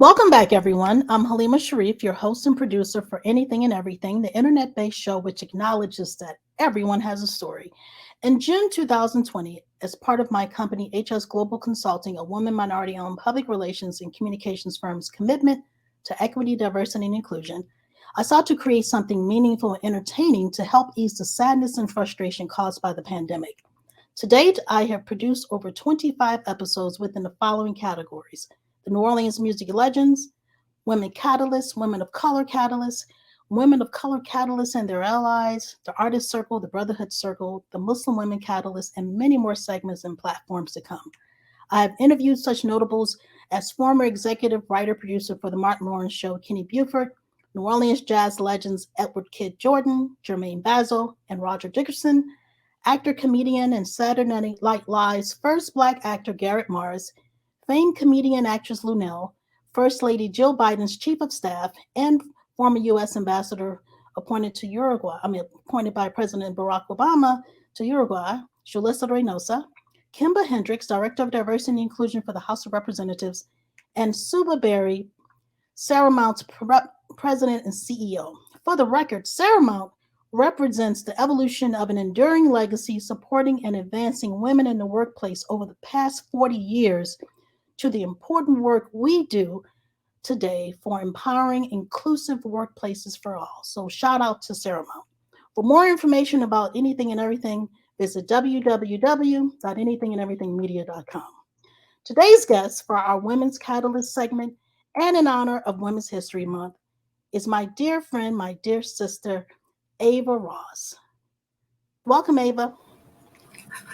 Welcome back, everyone. I'm Halima Sharif, your host and producer for Anything and Everything, the internet based show which acknowledges that everyone has a story. In June 2020, as part of my company HS Global Consulting, a woman minority owned public relations and communications firm's commitment to equity, diversity, and inclusion, I sought to create something meaningful and entertaining to help ease the sadness and frustration caused by the pandemic. To date, I have produced over 25 episodes within the following categories: the New Orleans music legends, women catalysts, women of color catalysts, women of color catalysts and their allies, the artist circle, the brotherhood circle, the Muslim women catalysts, and many more segments and platforms to come. I have interviewed such notables as former executive writer producer for the Martin Lawrence Show, Kenny Buford, New Orleans jazz legends Edward Kidd Jordan, Jermaine Basil, and Roger Dickerson, actor, comedian, and Saturday Night Live's first black actor Garrett Morris, famed comedian actress Lunel, First Lady Jill Biden's chief of staff, and former U.S. ambassador appointed by President Barack Obama to Uruguay, Julissa Reynosa, Kimba Hendricks, Director of Diversity and Inclusion for the House of Representatives, and Suba Berry, Saramount's president and CEO. For the record, Saramount represents the evolution of an enduring legacy supporting and advancing women in the workplace over the past 40 years to the important work we do today for empowering inclusive workplaces for all. So shout out to Saramount. For more information about anything and everything, visit www.anythingandeverythingmedia.com. Today's guest for our Women's Catalyst segment and in honor of Women's History Month is my dear friend, my dear sister, Ava Ross. Welcome, Ava.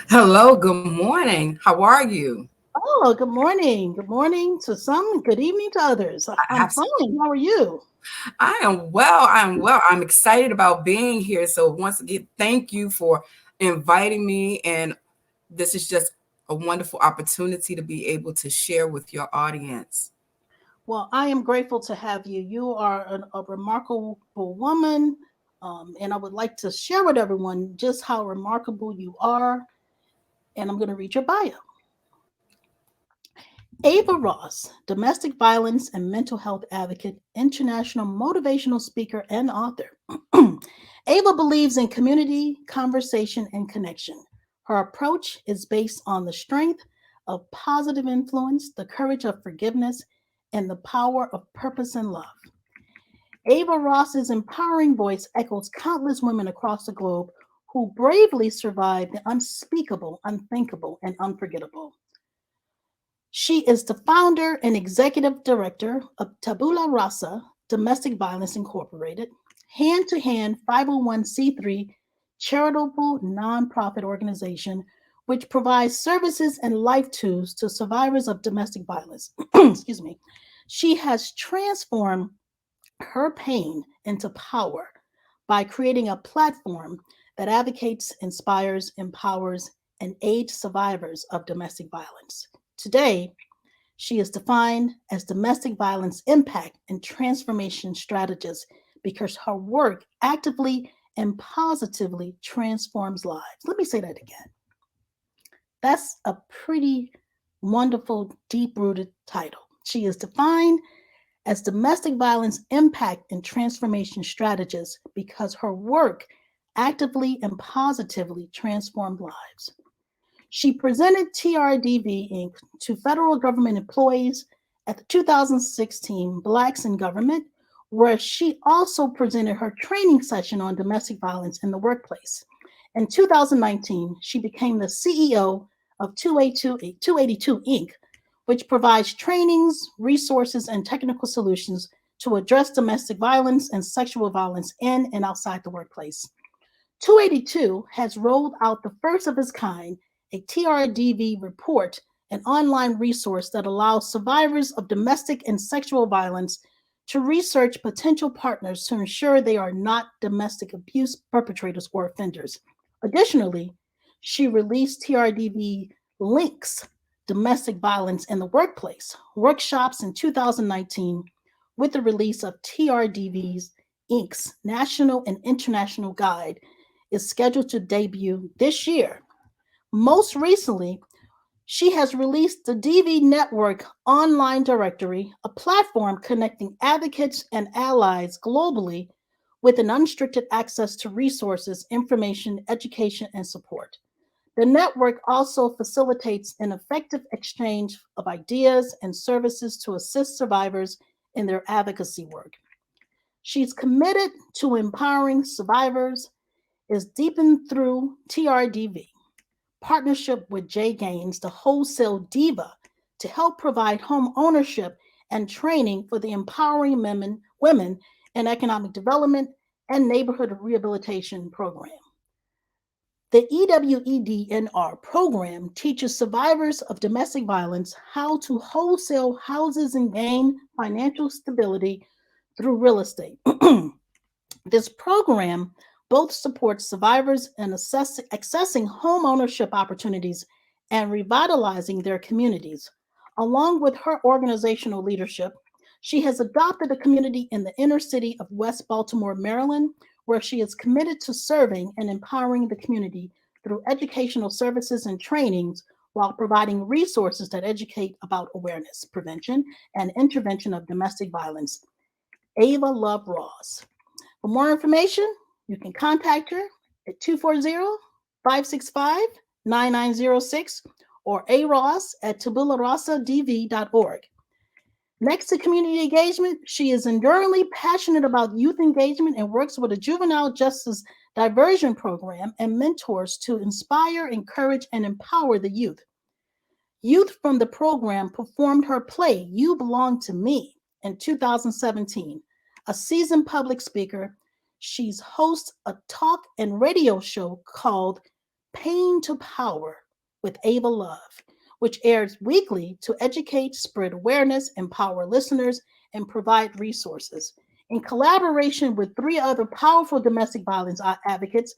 Hello, good morning. How are you? Oh, good morning. Good morning to some, good evening to others. I'm Abs- fine. How are you? I am well. I am well. I'm excited about being here. So, once again, thank you for inviting me. And this is just a wonderful opportunity to be able to share with your audience. Well, I am grateful to have you. You are a remarkable woman, and I would like to share with everyone just how remarkable you are. And I'm going to read your bio. Ava Ross, domestic violence and mental health advocate, international motivational speaker, and author. Ava believes in community, conversation, and connection. Her approach is based on the strength of positive influence, the courage of forgiveness, and the power of purpose and love. Ava Ross's empowering voice echoes countless women across the globe who bravely survived the unspeakable, unthinkable, and unforgettable. She is the founder and executive director of Tabula Rasa Domestic Violence Incorporated, hand to hand 501c3 charitable nonprofit organization which provides services and life tools to survivors of domestic violence. Excuse me. She has transformed her pain into power by creating a platform that advocates, inspires, empowers, and aids survivors of domestic violence. Today, she is defined as domestic violence impact and transformation strategist because her work actively and positively transforms lives. Let me say that again. That's a pretty wonderful, deep rooted title. She is defined as domestic violence impact and transformation strategist because her work actively and positively transformed lives. She presented TRDV Inc. to federal government employees at the 2016 Blacks in Government, where she also presented her training session on domestic violence in the workplace. In 2019, she became the CEO of 282 Inc., which provides trainings, resources, and technical solutions to address domestic violence and sexual violence in and outside the workplace. 282 has rolled out the first of its kind, a TRDV report, an online resource that allows survivors of domestic and sexual violence to research potential partners to ensure they are not domestic abuse perpetrators or offenders. Additionally, she released TRDV Links Domestic Violence in the Workplace workshops in 2019 with the release of TRDV's Inc.'s National and International Guide is scheduled to debut this year. Most recently, She has released the DV Network Online Directory, a platform connecting advocates and allies globally with an unrestricted access to resources, information, education, and support. The network also facilitates an effective exchange of ideas and services to assist survivors in their advocacy work. She's committed to empowering survivors, is deepened through TRDV, partnership with Jay Gaines, the wholesale diva, to help provide home ownership and training for the empowering women in economic development and neighborhood rehabilitation program. The EWEDNR program teaches survivors of domestic violence how to wholesale houses and gain financial stability through real estate. This program both supports survivors in accessing home ownership opportunities and revitalizing their communities. Along with her organizational leadership, she has adopted a community in the inner city of West Baltimore, Maryland, where she is committed to serving and empowering the community through educational services and trainings while providing resources that educate about awareness, prevention, and intervention of domestic violence. Ava Love Ross. For more information, you can contact her at 240-565-9906 or aross at tabularosadv.org. Next to community engagement, she is enduringly passionate about youth engagement and works with a juvenile justice diversion program and mentors to inspire, encourage, and empower the youth. Youth from the program performed her play, You Belong to Me, in 2017. A seasoned public speaker, she's hosts a talk and radio show called Pain to Power with Ava Love, which airs weekly to educate, spread awareness, empower listeners, and provide resources. In collaboration with three other powerful domestic violence advocates,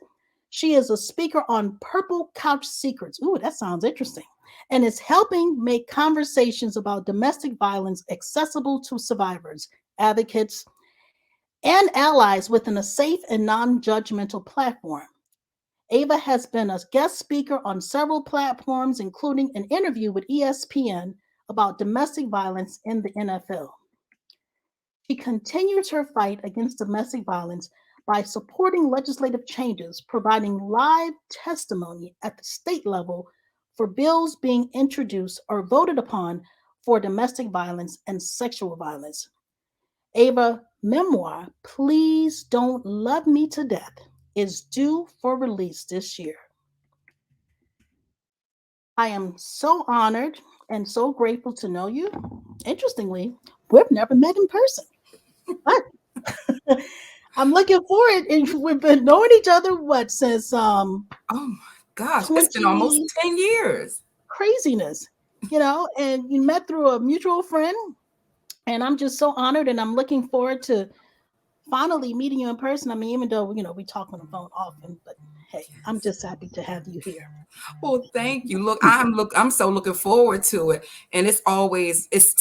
she is a speaker on Purple Couch Secrets. Ooh, that sounds interesting. And is helping make conversations about domestic violence accessible to survivors, advocates, and allies within a safe and non judgmental platform. Ava has been a guest speaker on several platforms, including an interview with ESPN about domestic violence in the NFL. She continues her fight against domestic violence by supporting legislative changes, providing live testimony at the state level for bills being introduced or voted upon for domestic violence and sexual violence. Ava memoir, Please Don't Love Me to Death, is due for release this year. I am so honored and so grateful to know you. Interestingly, we've never met in person, but I'm looking forward, and we've been knowing each other what since Oh my gosh, it's been almost 20 10 years. craziness, and you met through a mutual friend, and I'm just so honored, and I'm looking forward to finally meeting you in person. I mean, even though we talk on the phone often, but hey, I'm just happy to have you here. Well, thank you. I'm so looking forward to it. And it's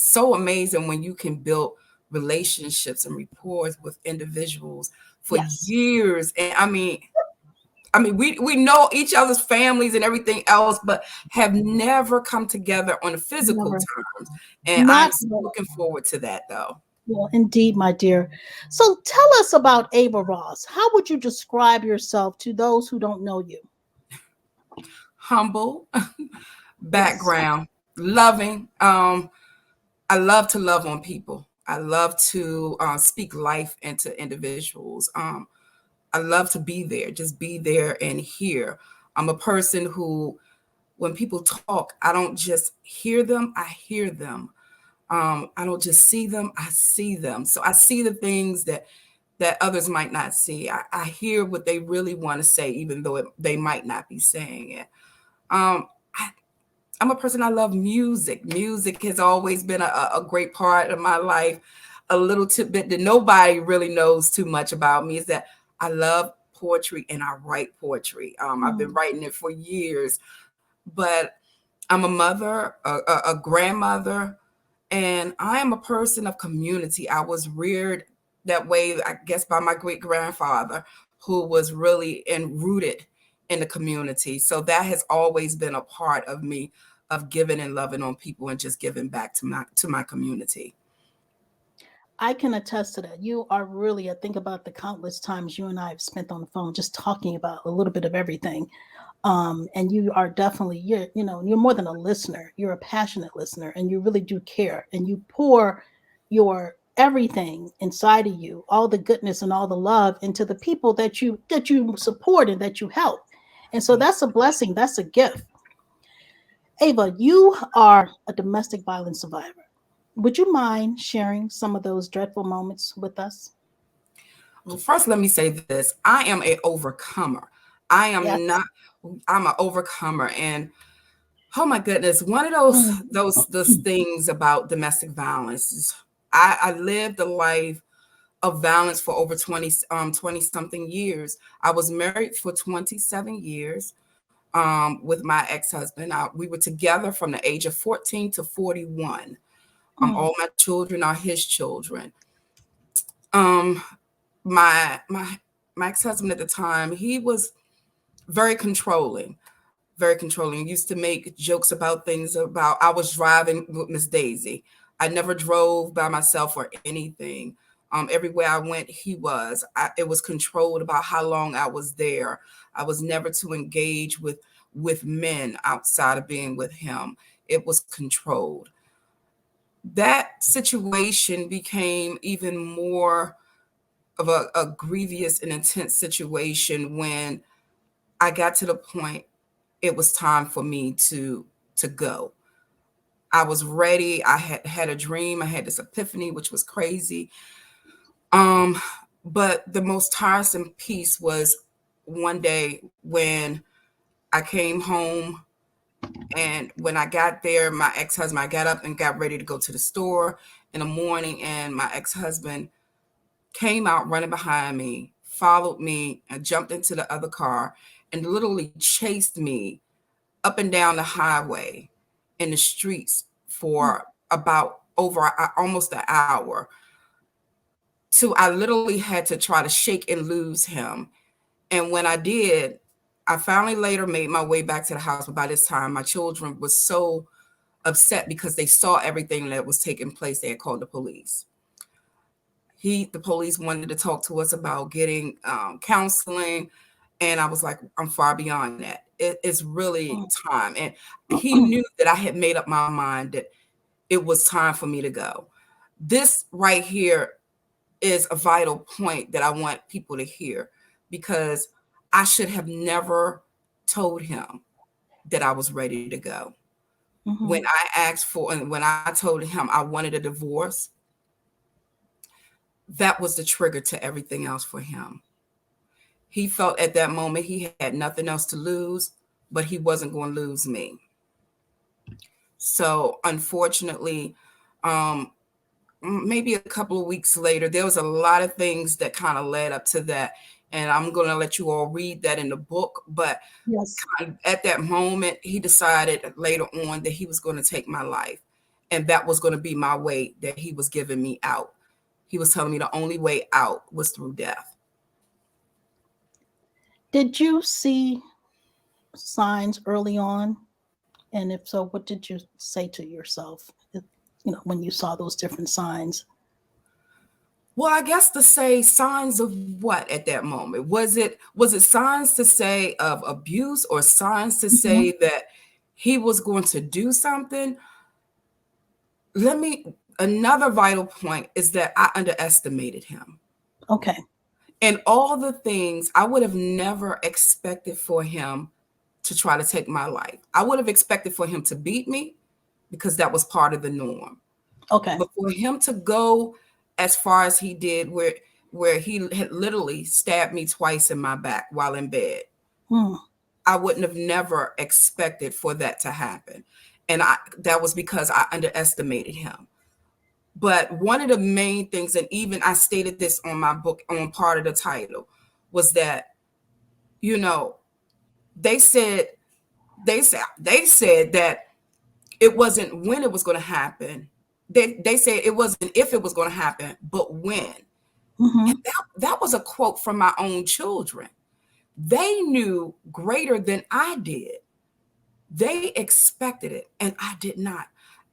so amazing when you can build relationships and rapport with individuals for Yes, years. And I mean, we know each other's families and everything else, but have never come together on a physical never, terms. And I'm not so looking forward to that though. well, indeed, my dear. So tell us about Ava Ross. How would you describe yourself to those who don't know you? Humble Yes. background, loving. I love to love on people. I love to speak life into individuals. I love to be there, just be there and hear. I'm a person who, when people talk, I don't just hear them, I hear them. I don't just see them, I see them. So I see the things that others might not see. I hear what they really want to say, even though they might not be saying it. Um, I, I'm a person, I love music. Music has always been a great part of my life. A little tidbit that nobody really knows too much about me is that I love poetry and I write poetry. I've been Mm, writing it for years, but I'm a mother, a grandmother, and I am a person of community. I was reared that way, I guess, by my great grandfather, who was really and rooted in the community. So that has always been a part of me. of giving and loving on people and just giving back to my community. I can attest to that. You are really, I think about the countless times you and I have spent on the phone just talking about a little bit of everything. And you are definitely, you're more than a listener. You're a passionate listener, and you really do care, and you pour your everything inside of you, all the goodness and all the love into the people that you support and that you help. And so that's a blessing. That's a gift. Ava, you are a domestic violence survivor. Would you mind sharing some of those dreadful moments with us? Well, first, let me say this: I am a overcomer. I am Yes. not. I'm an overcomer, and oh my goodness, one of those Mm, those things about domestic violence is I lived a life of violence for over 20 something years. I was married for 27 years with my ex-husband. We were together from the age of 14 to 41. mm, All my children are his children. Um, my my ex-husband at the time, he was very controlling, very controlling. He used to make jokes about things about I was driving with Miss Daisy. I never drove by myself or anything. Everywhere I went, he was. It was controlled about how long I was there. I was never to engage with men outside of being with him. It was controlled. That situation became even more of a grievous and intense situation when I got to the point it was time for me to go. I was ready. I had a dream. I had this epiphany, which was crazy. Um, but the most tiresome piece was one day when I came home, and when I got there, my ex-husband, I got up and got ready to go to the store in the morning, and my ex-husband came out running behind me, followed me, and jumped into the other car and literally chased me up and down the highway in the streets mm, for about almost an hour. So I literally had to try to shake and lose him. And when I did, I finally later made my way back to the house. But by this time, my children were so upset because they saw everything that was taking place. They had called the police. The police wanted to talk to us about getting counseling, and I was like, I'm far beyond that. It's really time. And he mm. knew that I had made up my mind that it was time for me to go. This right here is a vital point that I want people to hear, because I should have never told him that I was ready to go. When Mhm, I asked for, and when I told him I wanted a divorce, that was the trigger to everything else for him. He felt at that moment he had nothing else to lose, but he wasn't going to lose me. So unfortunately, um, maybe a couple of weeks later, there was a lot of things that kind of led up to that. And I'm going to let you all read that in the book. But yes. at that moment, he decided later on that he was going to take my life. And that was going to be my way that he was giving me out. He was telling me the only way out was through death. Did you see signs early on? And if so, what did you say to yourself, when you saw those different signs? Well, I guess to say signs of what at that moment? Was it signs to say of abuse, or signs to Mhm. say that he was going to do something? Let me Another vital point is that I underestimated him. Okay. And all the things I would have never expected for him to try to take my life. I would have expected for him to beat me because that was part of the norm. Okay. But for him to go as far as he did, where he had literally stabbed me twice in my back while in bed, Mm, I wouldn't have never expected for that to happen. And that was because I underestimated him. But one of the main things, and even I stated this on my book on part of the title, was that, you know, they said they said that it wasn't when it was going to happen. They said it wasn't if it was going to happen, but when. And mhm, that was a quote from my own children. They knew greater than I did They expected it, and I did not.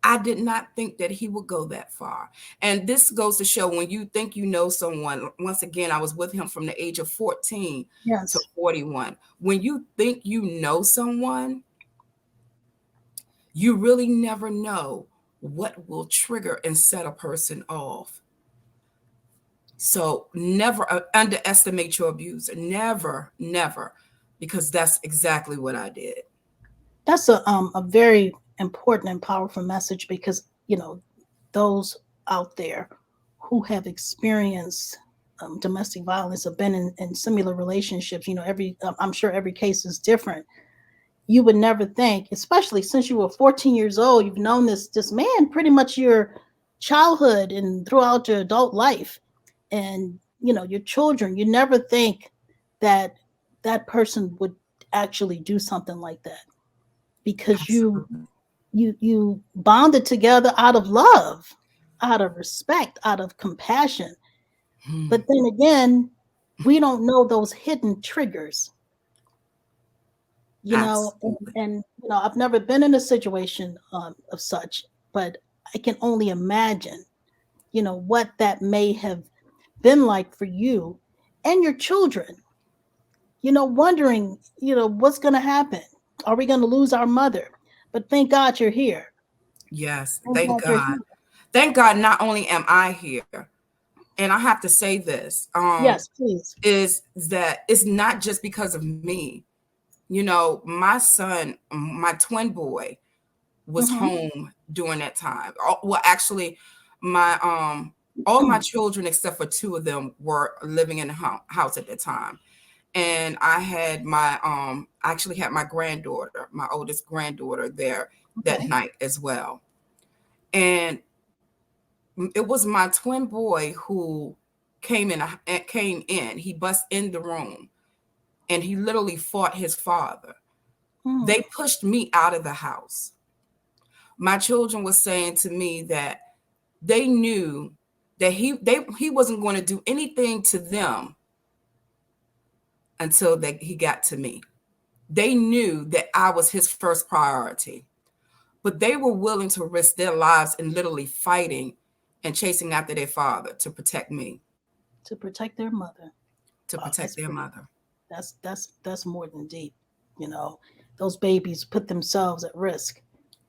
I did not think that he would go that far. And this goes to show, when you think you know someone, once again, I was with him from the age of 14 to Yes. 41. When you think you know someone, you really never know what will trigger and set a person off. So never underestimate your abuser. Never, never, because that's exactly what I did. That's a very important and powerful message because, those out there who have experienced domestic violence, have been in similar relationships, I'm sure every case is different. You would never think, especially since you were 14 years old, you've known this man pretty much your childhood and throughout your adult life, and your children. You never think that that person would actually do something like that, because you Absolutely. you you bonded together out of love, out of respect, out of compassion. Hmm. But then again, we don't know those hidden triggers, Absolutely. and I've never been in a situation of such, but I can only imagine what that may have been like for you and your children, wondering, what's going to happen. Are we going to lose our mother? But thank God you're here. Yes. Thank Thank God you're God. here. Thank God, not only am I here, and I have to say this, Yes, please. is that it's not just because of me. My son, my twin boy, was Hmm. home during that time. Well, actually, my all my children except for two of them were living in the house at the time. And I actually had my granddaughter, my oldest granddaughter, there that Okay. night as well. And it was my twin boy who came in. He bust in the room, and he literally fought his father. Mm. They pushed me out of the house. My children were saying to me that they knew that he wasn't going to do anything to them until he got to me. They knew that I was his first priority, but they were willing to risk their lives in literally fighting and chasing after their father to protect me, To protect their mother. to Wow, protect that's their pretty. mother. That's more than deep. You know, those babies put themselves at risk to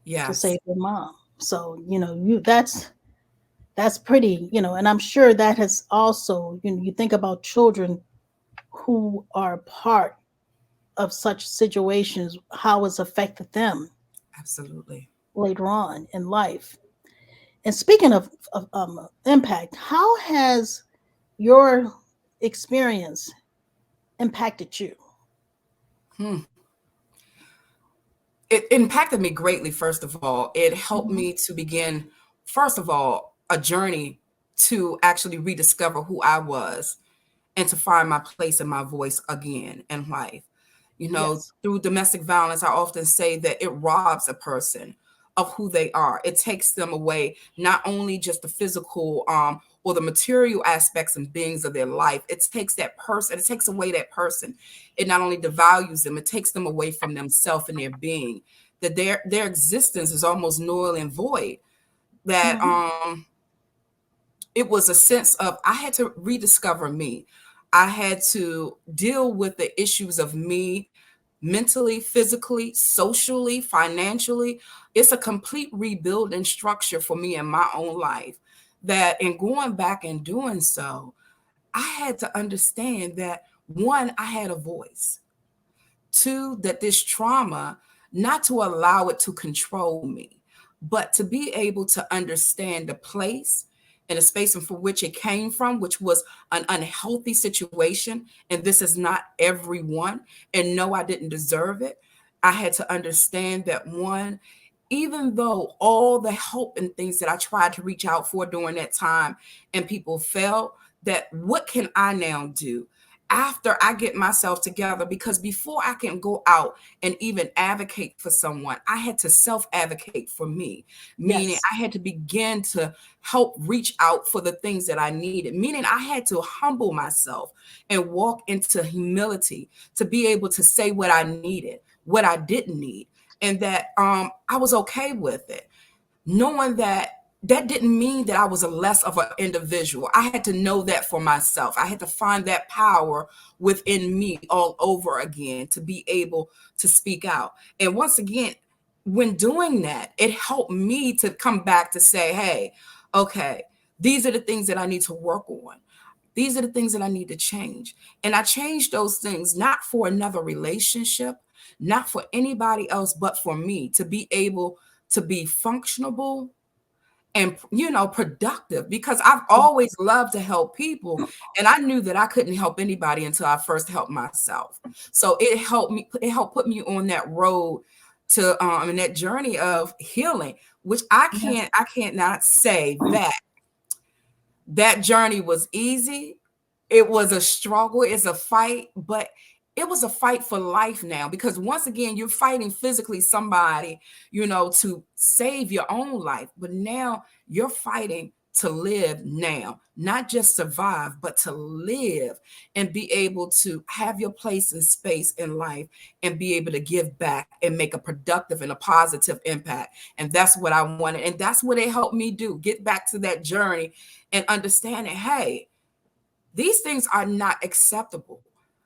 Yes, save their mom. So that's pretty. And I'm sure that has also, you think about children who are part of such situations, how it's affected them absolutely. later on in life. And speaking of impact, how has your experience impacted you? Hmm. It impacted me greatly. First of all, it helped Mhm. me to begin, first of all, a journey to actually rediscover who I was and to find my place and my voice again in life. Yes. Through domestic violence, I often say that it robs a person of who they are. It takes them away, not only just the physical or the material aspects and beings of their life. It takes that person, it takes away that person. It not only devalues them, it takes them away from themselves and their being. That their existence is almost null and void. That Mhm. it was a sense of I had to rediscover me. I had to deal with the issues of me mentally, physically, socially, financially. It's a complete rebuilding structure for me in my own life. That in going back and doing so, I had to understand that one, I had a voice. Two, that this trauma, not to allow it to control me, but to be able to understand the place and the space and for which it came from, which was an unhealthy situation. And this is not everyone. And no, I didn't deserve it. I had to understand that one, even though all the help and things that I tried to reach out for during that time and people fell, that what can I now do after I get myself together? Because before I can go out and even advocate for someone, I had to self advocate for me, meaning Yes. I had to begin to help reach out for the things that I needed, meaning I had to humble myself and walk into humility to be able to say what I needed, what I didn't need. and that I was okay with it, knowing that that didn't mean that I was a less of an individual. I had to know that for myself. I had to find that power within me all over again to be able to speak out. And once again, when doing that, it helped me to come back to say, hey, okay, these are the things that I need to work on. These are the things that I need to change. And I changed those things not for another relationship, not for anybody else, but for me to be able to be functionable and productive, because I've always loved to help people, and I knew that I couldn't help anybody until I first helped myself. So it helped put me on that road to in that journey of healing, which Yes. I can't not say that that journey was easy. It was a struggle, it's a fight, but it was a fight for life now, because once again, you're fighting physically somebody, to save your own life. But now you're fighting to live now, not just survive, but to live and be able to have your place and space in life and be able to give back and make a productive and a positive impact. And that's what I wanted. And that's what it helped me do, get back to that journey and understanding, hey, these things are not acceptable.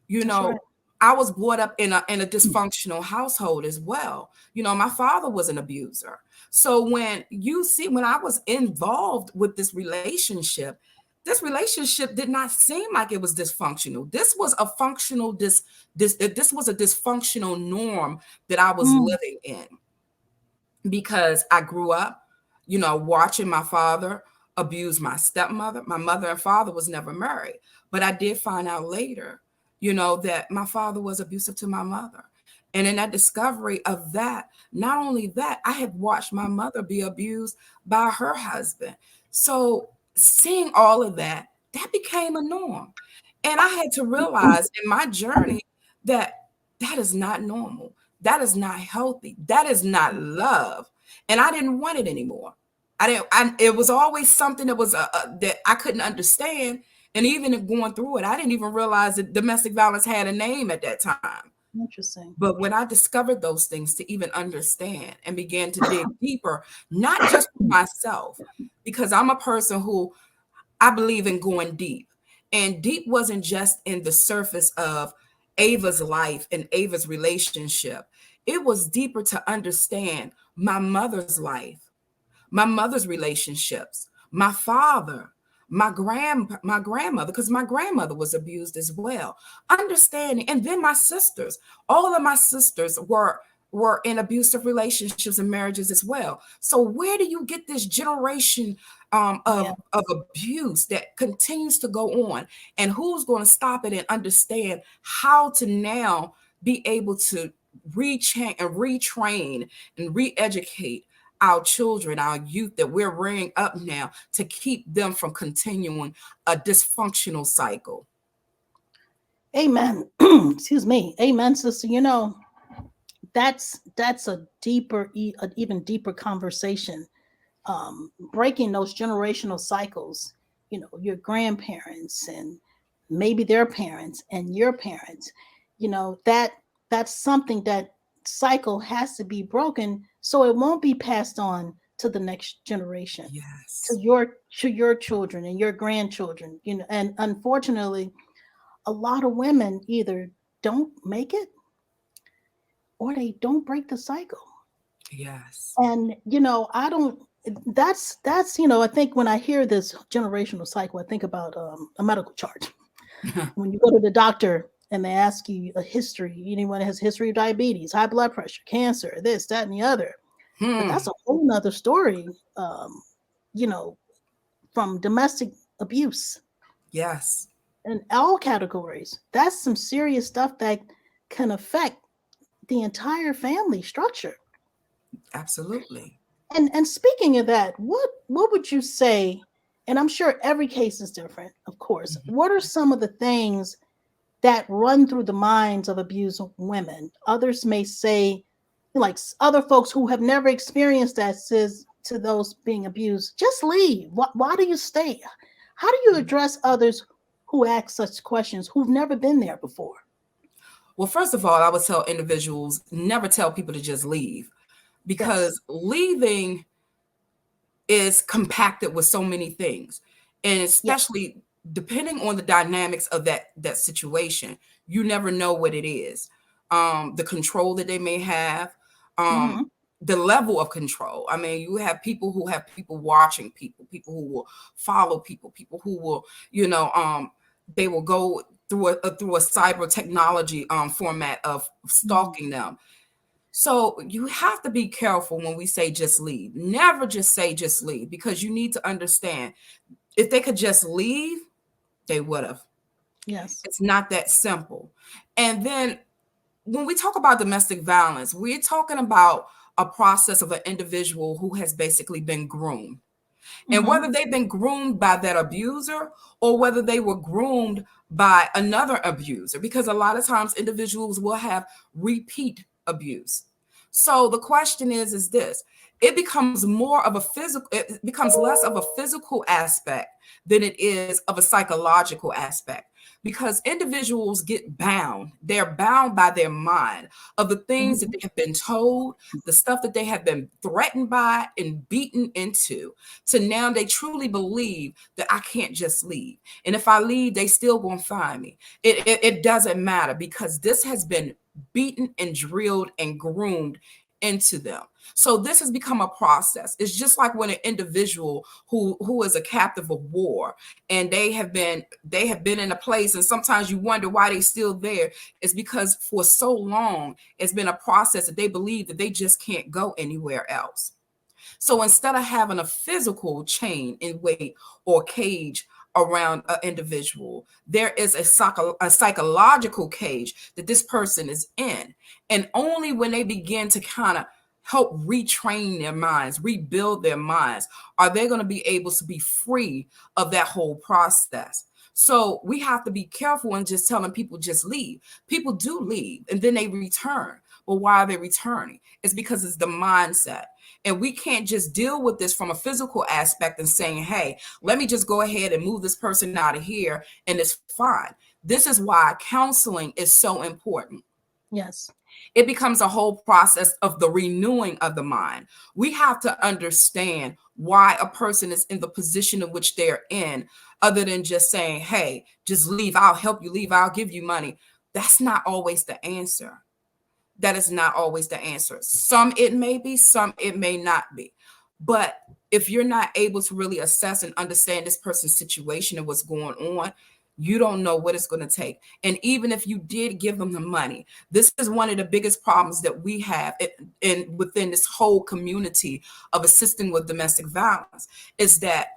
You That's know, right. I was brought up in a dysfunctional household as well. My father was an abuser. So when I was involved with this relationship did not seem like it was dysfunctional. This was a functional this was a dysfunctional norm that I was Mm, living in, because I grew up, watching my father abuse my stepmother. My mother and father was never married, but I did find out later, that my father was abusive to my mother. And in that discovery of that, not only that, I had watched my mother be abused by her husband. So seeing all of that, that became a norm. And I had to realize in my journey that that is not normal. That is not healthy. That is not love. And I didn't want it anymore. It was always something that was that I couldn't understand. And even in going through it, I didn't even realize that domestic violence had a name at that time. interesting. But when I discovered those things to even understand and began to dig deeper, not just for myself, because I'm a person who I believe in going deep. And deep wasn't just in the surface of Ava's life and Ava's relationship. It was deeper to understand my mother's life, my mother's relationships, my father, my grandmother, because my grandmother was abused as well. Understanding, and then my sisters, all of my sisters were in abusive relationships and marriages as well. So where do you get this generation Yeah. of abuse that continues to go on, and who's going to stop it and understand how to now be able to retrain and re-educate our children, our youth that we're rearing up now, to keep them from continuing a dysfunctional cycle. Amen. Excuse me. Amen, sister. That's a an even deeper conversation. Breaking those generational cycles. Your grandparents and maybe their parents and your parents. That's something that cycle has to be broken so it won't be passed on to the next generation, to Yes. your children and your grandchildren. And unfortunately, a lot of women either don't make it or they don't break the cycle. Yes. And I don't. That's I think when I hear this generational cycle, I think about a medical chart. When you go to the doctor and they ask you a history, anyone has a history of diabetes, high blood pressure, cancer, this, that, and the other. But that's Hmm. a whole nother story. You know, from domestic abuse Yes. in all categories. That's some serious stuff that can affect the entire family structure. Absolutely. And speaking of that, what would you say? And I'm sure every case is different, of course. Mhm. What are some of the things that run through the minds of abused women? Others may say, like other folks who have never experienced that, says to those being abused, just leave. Why do you stay? How do you address others who ask such questions who've never been there before? Well, first of all, I would tell individuals never tell people to just leave, Yes. because leaving is compacted with so many things, and Yeah. especially depending on the dynamics of that situation, you never know what it is. The control that they may have, um, Hmm. the level of control. I mean, you have people who have people watching people who will follow people who will, they will go through a cyber technology format of Hmm. stalking them. So you have to be careful when we say just leave. Never just say just leave, because you need to understand, if they could just leave, they would have. Yes. It's not that simple. And then when we talk about domestic violence, we're talking about a process of an individual who has basically been groomed. And Hmm. whether they've been groomed by that abuser or whether they were groomed by another abuser, because a lot of times individuals will have repeat abuse. So the question is this: it becomes more of a physical, it becomes less of a physical aspect than it is of a psychological aspect, because individuals get bound. They're bound by their mind of the things that Hmm. they have been told, the stuff that they have been threatened by and beaten into, to now they truly believe that I can't just leave. And if I leave, they still gonna find me. It doesn't matter, because this has been beaten and drilled and groomed into them. So this has become a process. It's just like when an individual who is a captive of war, and they have been in a place, and sometimes you wonder why they still there. It's because for so long it's been a process that they believe that they just can't go anywhere else. So instead of having a physical chain in weight or cage around an individual, there is a psychological cage that this person is in. And only when they begin to kind of help retrain their minds, rebuild their minds, are they going to be able to be free of that whole process. So we have to be careful in just telling people just leave. People do leave and then they return. But why are they returning? It's because it's the mindset. And we can't just deal with this from a physical aspect and saying, hey, let me just go ahead and move this person out of here and it's fine. This is why counseling is so important. Yes. It becomes a whole process of the renewing of the mind. We have to understand why a person is in the position in which they're in, other than just saying, hey, just leave, I'll help you leave, I'll give you money. That's not always the answer. That is not always the answer. Some it may be, some it may not be. But if you're not able to really assess and understand this person's situation and what's going on, you don't know what it's going to take. And even if you did give them the money, this is one of the biggest problems that we have within this whole community of assisting with domestic violence, is that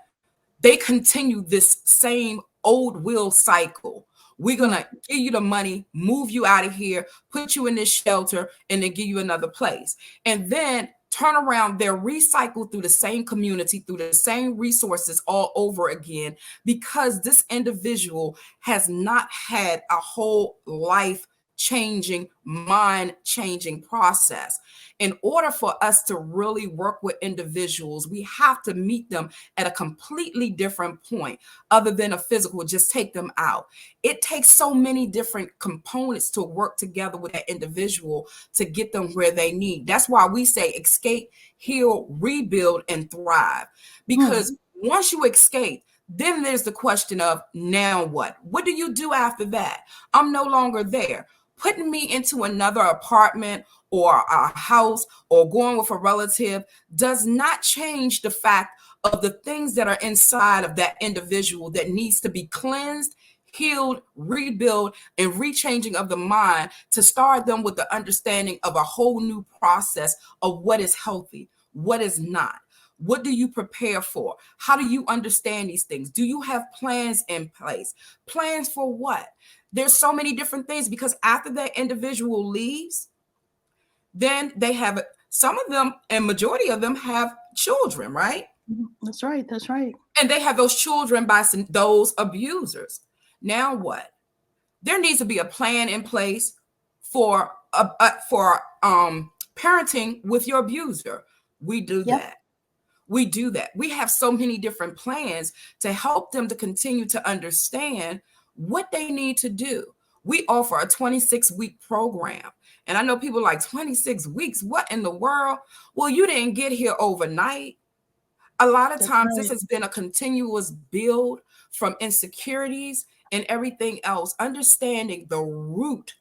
they continue this same old will cycle. We're going Mm. to give you the money, move you out of here, put you in this shelter, and then give you another place. And then turn around, they're recycled through the same community, through the same resources all over again, because this individual has not had a whole life changing, mind changing process. In order for us to really work with individuals, we have to meet them at a completely different point other than a physical, just take them out. It takes so many different components to work together with that individual to get them where they need. That's why we say escape, heal, rebuild, and thrive. Because Mm. once you escape, then there's the question of now what? What do you do after that? I'm no longer there. Putting me into another apartment or a house or going with a relative does not change the fact of the things that are inside of that individual that needs to be cleansed, healed, rebuilt, and rechanging of the mind to start them with the understanding of a whole new process of what is healthy, what is not. What do you prepare for? How do you understand these things? Do you have plans in place? Plans for what? There's so many different things, because after that individual leaves, then they have, some of them and majority of them have children, right? That's right. That's right. And they have those children by those abusers. Now what? There needs to be a plan in place for parenting with your abuser. We do Yep. that. We do that. We have so many different plans to help them to continue to understand what they need to do, We offer a 26-week program. And I know people like 26 weeks. What in the world? Well, you didn't get here overnight. A lot of That's times this right. has been a continuous build from insecurities and everything else, understanding the root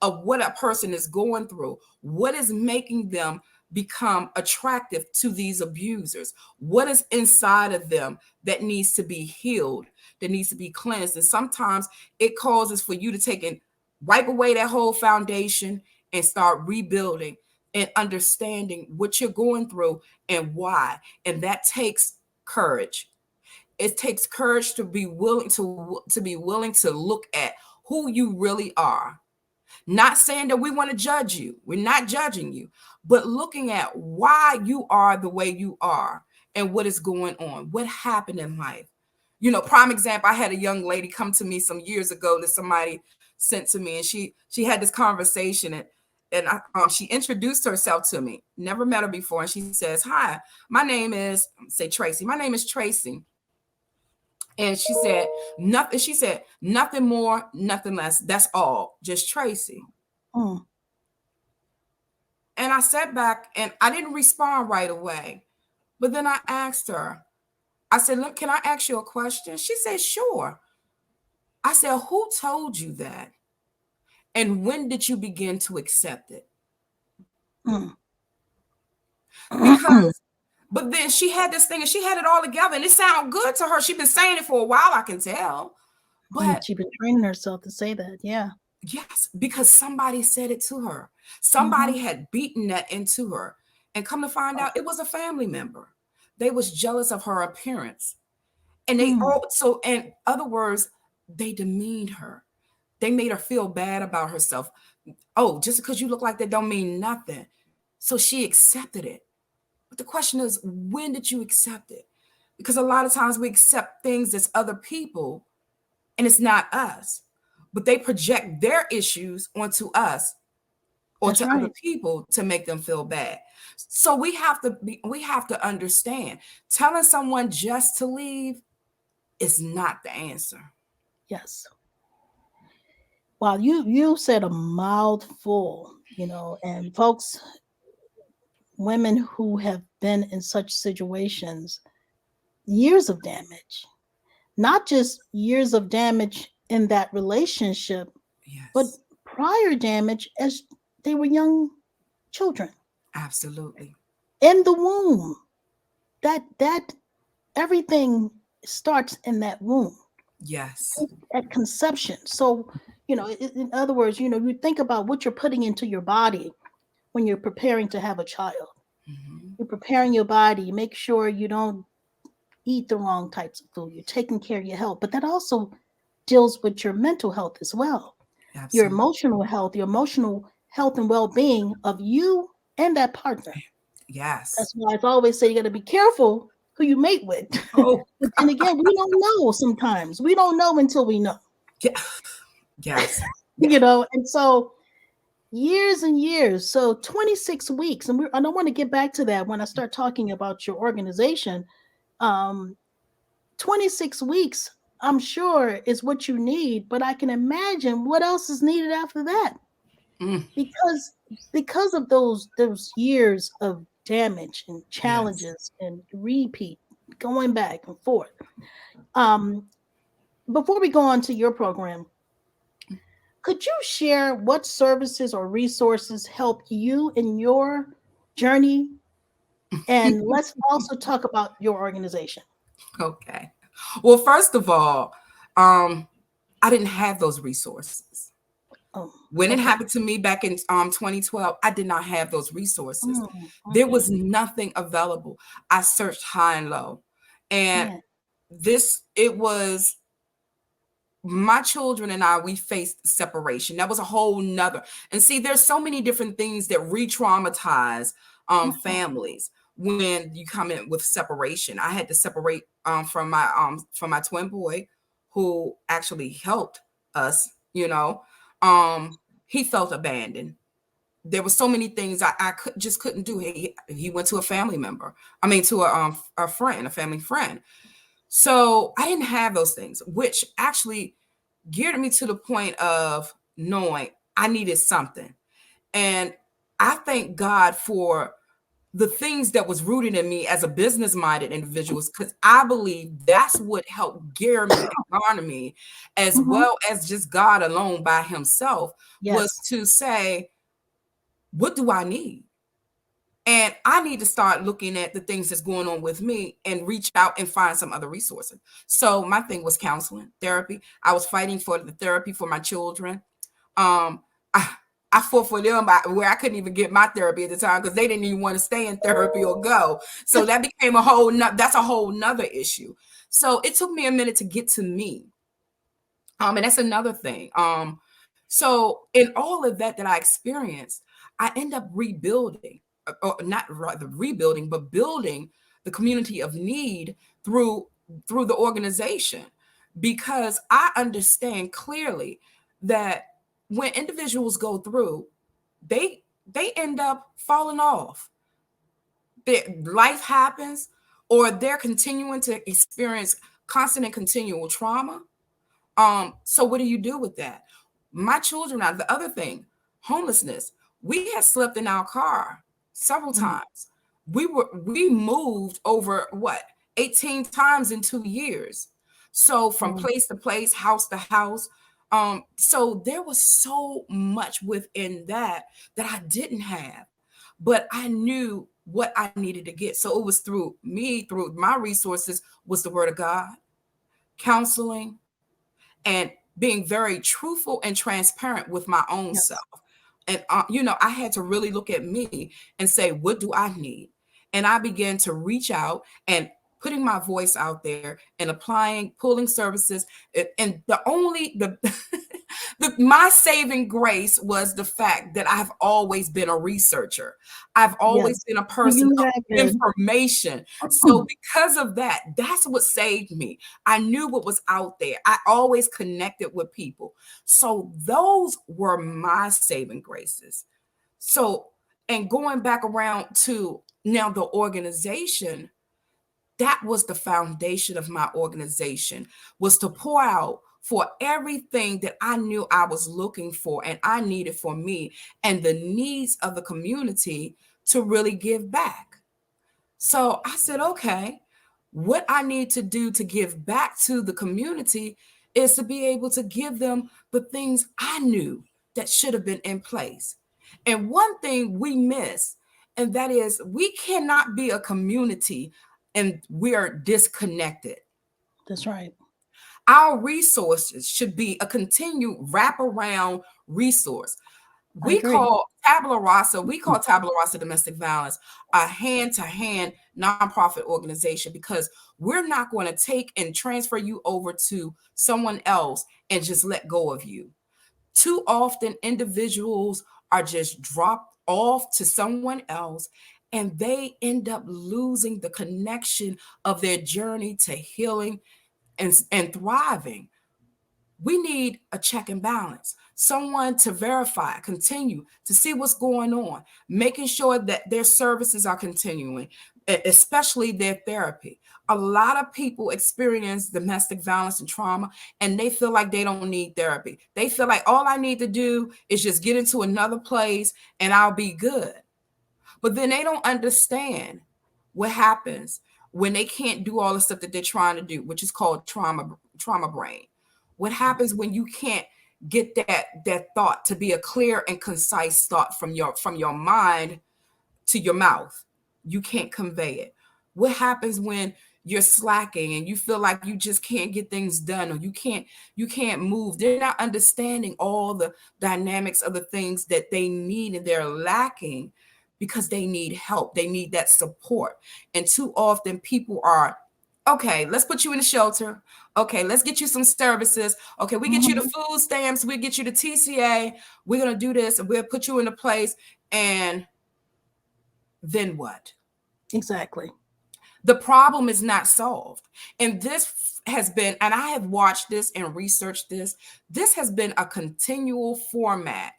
of what a person is going through, what is making them become attractive to these abusers, what is inside of them that needs to be healed, that needs to be cleansed. And sometimes it causes for you to take and wipe away that whole foundation and start rebuilding and understanding what you're going through and why. And that takes courage. It takes courage to be willing to look at who you really are. Not saying that we want to judge you. We're not judging you, but looking at why you are the way you are and what is going on, what happened in life. You know, prime example, I had a young lady come to me some years ago that somebody sent to me, and she had this conversation, and she introduced herself to me. Never met her before, and she says, "Hi, my name is say Tracy. My name is Tracy." And she said, "Nothing." She said, "Nothing more, nothing less. That's all. Just Tracy." Mm, And I sat back and I didn't respond right away. But then I asked her, I said, "Look, can I ask you a question?" She said, "Sure." I said, "Who told you that? And when did you begin to accept it?" mm, Because, but then she had this thing and she had it all together and it sounded good to her. She'd been saying it for a while, I can tell. But She's been training herself to say that. Yeah. yes, because somebody said it to her. Mm-hmm. Somebody had beaten that into her. And come to find out, it was a family member. They was jealous of her appearance. And they Mm, also, in other words, they demeaned her. They made her feel bad about herself. Oh, just because you look like that don't mean nothing. So she accepted it. But the question is, when did you accept it? Because a lot of times we accept things as other people and it's not us. But they project their issues onto us or that's to other right. people to make them feel bad. So we have to understand telling someone just to leave is not the answer. Yes. Wow, you said a mouthful, and folks, women who have been in such situations, years of damage, not just years of damage in that relationship, but Yes, prior damage as they were young children absolutely. in the womb. That everything starts in that womb Yes. at conception. So, in other words, you think about what you're putting into your body when you're preparing to have a child. Mhm. You're preparing your body. You make sure you don't eat the wrong types of food. You're taking care of your health, but that also deals with your mental health as well. Your Absolutely. emotional health, your emotional health and well-being of you and that partner. Yes. That's why I always say you got to be careful who you mate with. Oh, But then again, we don't know sometimes. We don't know until we know, yeah. Yes. Yeah. and so years and years. So 26 weeks. And I don't want to get back to that when I start talking about your organization. Um, 26 weeks, I'm sure, is what you need, but I can imagine what else is needed after that. Mm, Because because of those years of damage and yes. challenges and repeat going back and forth. Um, before we go on to your program, could you share what services or resources helped you in your journey? And let's also talk about your organization. Okay. Well, first of all, um, I didn't have those resources. Oh, When it okay. happened to me back in 2012, I did not have those resources. There Okay. was nothing available. I searched high and low. And Yeah. it was my children and I, we faced separation. That was a whole nother. And see, there's so many different things that re-traumatize Mhm. families when you come in with separation. I had to separate from my twin boy, who actually helped us. He felt abandoned. There were so many things just couldn't do. He went to a family member. I mean, to a friend, a family friend. So I didn't have those things, which actually geared me to the point of knowing I needed something. And I thank God for the things that was rooted in me as a business minded individual, because I believe that's what helped gear me and garner me, as Hmm. well as just God alone by himself, was Yes. to say, what do I need? And I need to start looking at the things that's going on with me and reach out and find some other resources. So my thing was counseling, therapy. I was fighting for the therapy for my children. Um, I, I fought for them where I couldn't even get my therapy at the time because they didn't even want to stay in therapy or go. So that became that's a whole nother issue. So it took me a minute to get to me. And that's another thing. So in all of that I experienced, I end up rebuilding, or not rather rebuilding, but building the community of need through the organization, because I understand clearly that when individuals go through, they end up falling off. Their life happens, or they're continuing to experience constant and continual trauma. So what do you do with that? My children, are the other thing, homelessness. We had slept in our car several Mm. times. We moved over what, 18 times in 2 years. So from Mm. place to place, house to house. So there was so much within that I didn't have, but I knew what I needed to get. So it was through me, through my resources, was the word of God, counseling, and being very truthful and transparent with my own self. Yes. And I had to really look at me and say, what do I need? And I began to reach out and putting my voice out there and applying, pulling services. And the my saving grace was the fact that I've always been a researcher. I've always Yes. been a So person you of had been. information. So because of that, that's what saved me. I knew what was out there. I always connected with people. So those were my saving graces. So, and going back around to now the organization, that was the foundation of my organization, was to pour out for everything that I knew I was looking for and I needed for me and the needs of the community, to really give back. So I said, okay, what I need to do to give back to the community is to be able to give them the things I knew that should have been in place. And one thing we miss, and that is, we cannot be a community and we are disconnected. That's right. Our resources should be a continued wraparound resource. I agree. We call Tabula Rasa Domestic Violence a hand-to-hand nonprofit organization, because we're not going to take and transfer you over to someone else and just let go of you. Too often, individuals are just dropped off to someone else, and they end up losing the connection of their journey to healing and thriving. We need a check and balance, someone to verify, continue to see what's going on, making sure that their services are continuing, especially their therapy. A lot of people experience domestic violence and trauma, and they feel like they don't need therapy. They feel like all I need to do is just get into another place and I'll be good. But then they don't understand what happens when they can't do all the stuff that they're trying to do, which is called trauma brain. What happens when you can't get that thought to be a clear and concise thought from your mind to your mouth? You can't convey it. What happens when you're slacking and you feel like you just can't get things done, or you can't move? They're not understanding all the dynamics of the things that they need, and they're lacking because they need help. They need that support. And too often people are, okay, let's put you in a shelter. Okay, let's get you some services. Okay, we get you the Mhm. food stamps, we get you the TCA. We're going to do this and we'll put you in a place. And then what? Exactly. The problem is not solved. And this has been, and I have watched this and researched this has been a continual format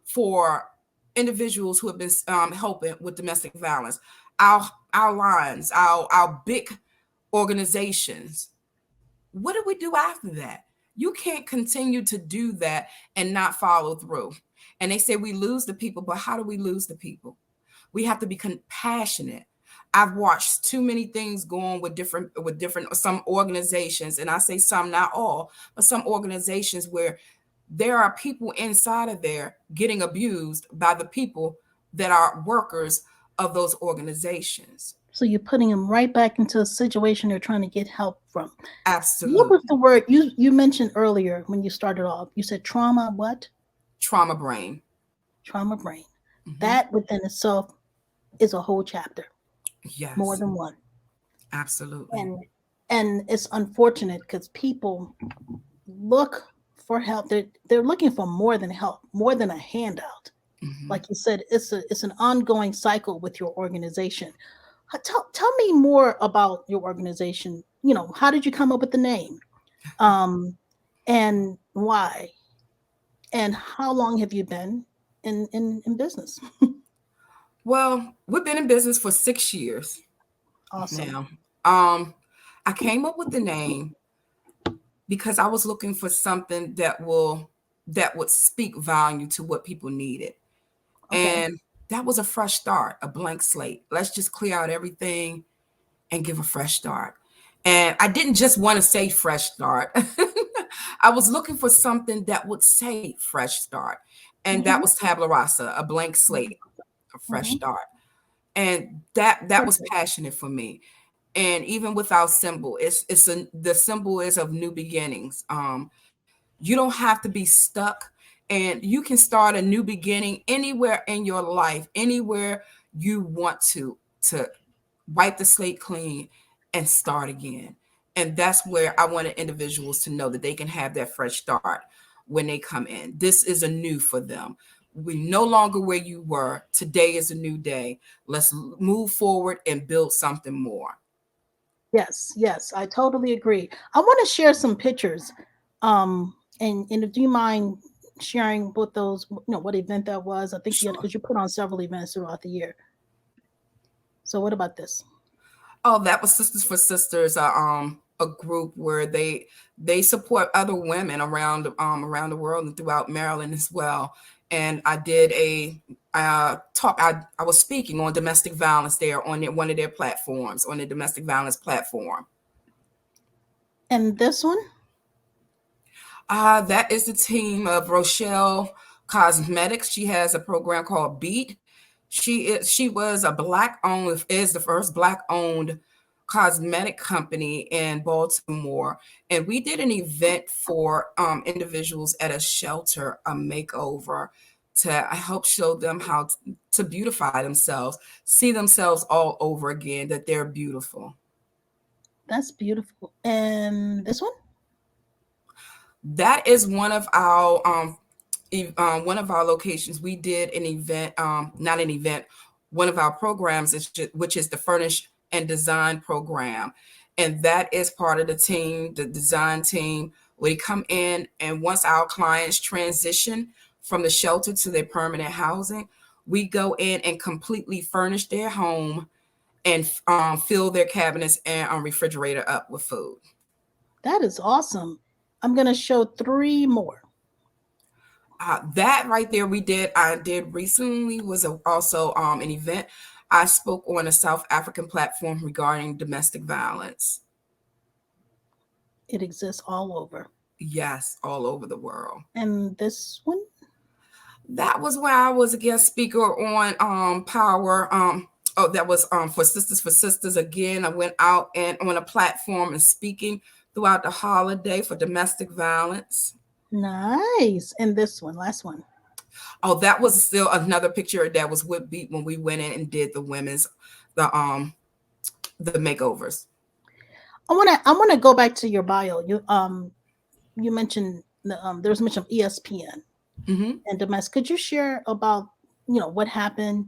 for individuals who have been helping with domestic violence. Our lines, our big organizations. What do we do after that? You can't continue to do that and not follow through. And they say we lose the people, but how do we lose the people? We have to be compassionate. I've watched too many things go on with different some organizations, and I say some, not all, but some organizations where there are people inside of there getting abused by the people that are workers of those organizations. So you're putting them right back into a situation they're trying to get help from. What was Absolutely. the word you mentioned earlier when you started off? You said trauma, what? Trauma brain. Trauma brain. Hmm. That within itself is a whole chapter, more Yes, than one. absolutely. And it's unfortunate because people look for help. They're looking for more than help, more than a handout. Hmm. Like you said, it's an ongoing cycle with your organization. Tell me more about your organization. How did you come up with the name? Um, and why? And how long have you been in business? Well, we've been in business for 6 years Awesome. now. Um, I came up with the name because I was looking for something that would speak value to what people needed. Okay. And that was a fresh start, a blank slate. Let's just clear out everything and give a fresh start. And I didn't just want to say fresh start. I was looking for something that would say fresh start. And that Hmm. was tabla rasa, a blank slate, a fresh Hmm. start. And that was Perfect. passionate for me. And even with our symbol, the symbol is of new beginnings. You don't have to be stuck, and you can start a new beginning anywhere in your life, anywhere you want to wipe the slate clean and start again. And that's where I wanted individuals to know that they can have that fresh start when they come in. This is a new for them. We no longer where you were. Today is a new day. Let's move forward and build something more. Yes, yes, I totally agree. I want to share some pictures. And do you mind sharing what those, what event that was? I think you had, Sure. because you put on several events throughout the year. So what about this? Oh, that was Sisters for Sisters, a group where they support other women around the world and throughout Maryland as well. And I did a talk. I was speaking on domestic violence there on one of their platforms, on the domestic violence platform. And this one? That is the team of Rochelle Cosmetics. She has a program called Beat. She was a black owned is the first black owned cosmetic company in Baltimore, and we did an event for individuals at a shelter, a makeover, to help show them how to beautify themselves, see themselves all over again, that they're beautiful. That's beautiful. And this one? That is one of our locations. We did an event, not an event, one of our programs, which is the Furnish and Design program. And that is part of the team, the design team. We come in, and once our clients transition from the shelter to their permanent housing, we go in and completely furnish their home and fill their cabinets and refrigerator up with food. That is awesome. I'm going to show three more. That right there, I did recently was also an event. I spoke on a South African platform regarding domestic violence. It exists all over. Yes, all over the world. And this one? That was where I was a guest speaker on Power. Oh, that was for Sisters for Sisters again. I went out and on a platform and speaking throughout the holiday for domestic violence. Nice. And this one, last one. Oh, that was still another picture that was with Beat when we went in and did the makeovers. I want to go back to your bio. You mentioned there was mention of ESPN Hmm. and domestic. Could you share about what happened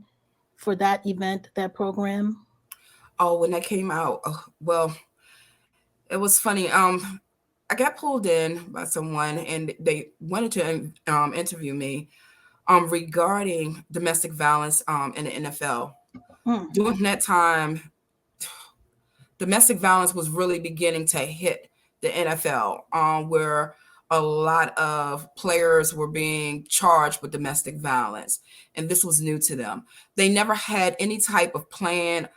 for that event, that program? Oh, when that came out, well, it was funny. I got pulled in by someone, and they wanted to interview me regarding domestic violence in the NFL. During Mm-hmm. that time, domestic violence was really beginning to hit the NFL, where a lot of players were being charged with domestic violence, and this was new to them. They never had any type of plan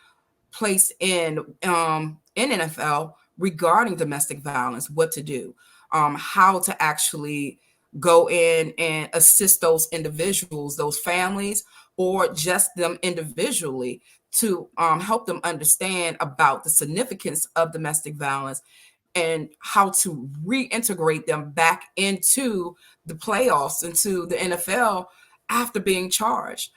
placed in NFL regarding domestic violence, what to do, how to actually go in and assist those individuals, those families, or just them individually to help them understand about the significance of domestic violence and how to reintegrate them back into the playoffs, into the NFL after being charged.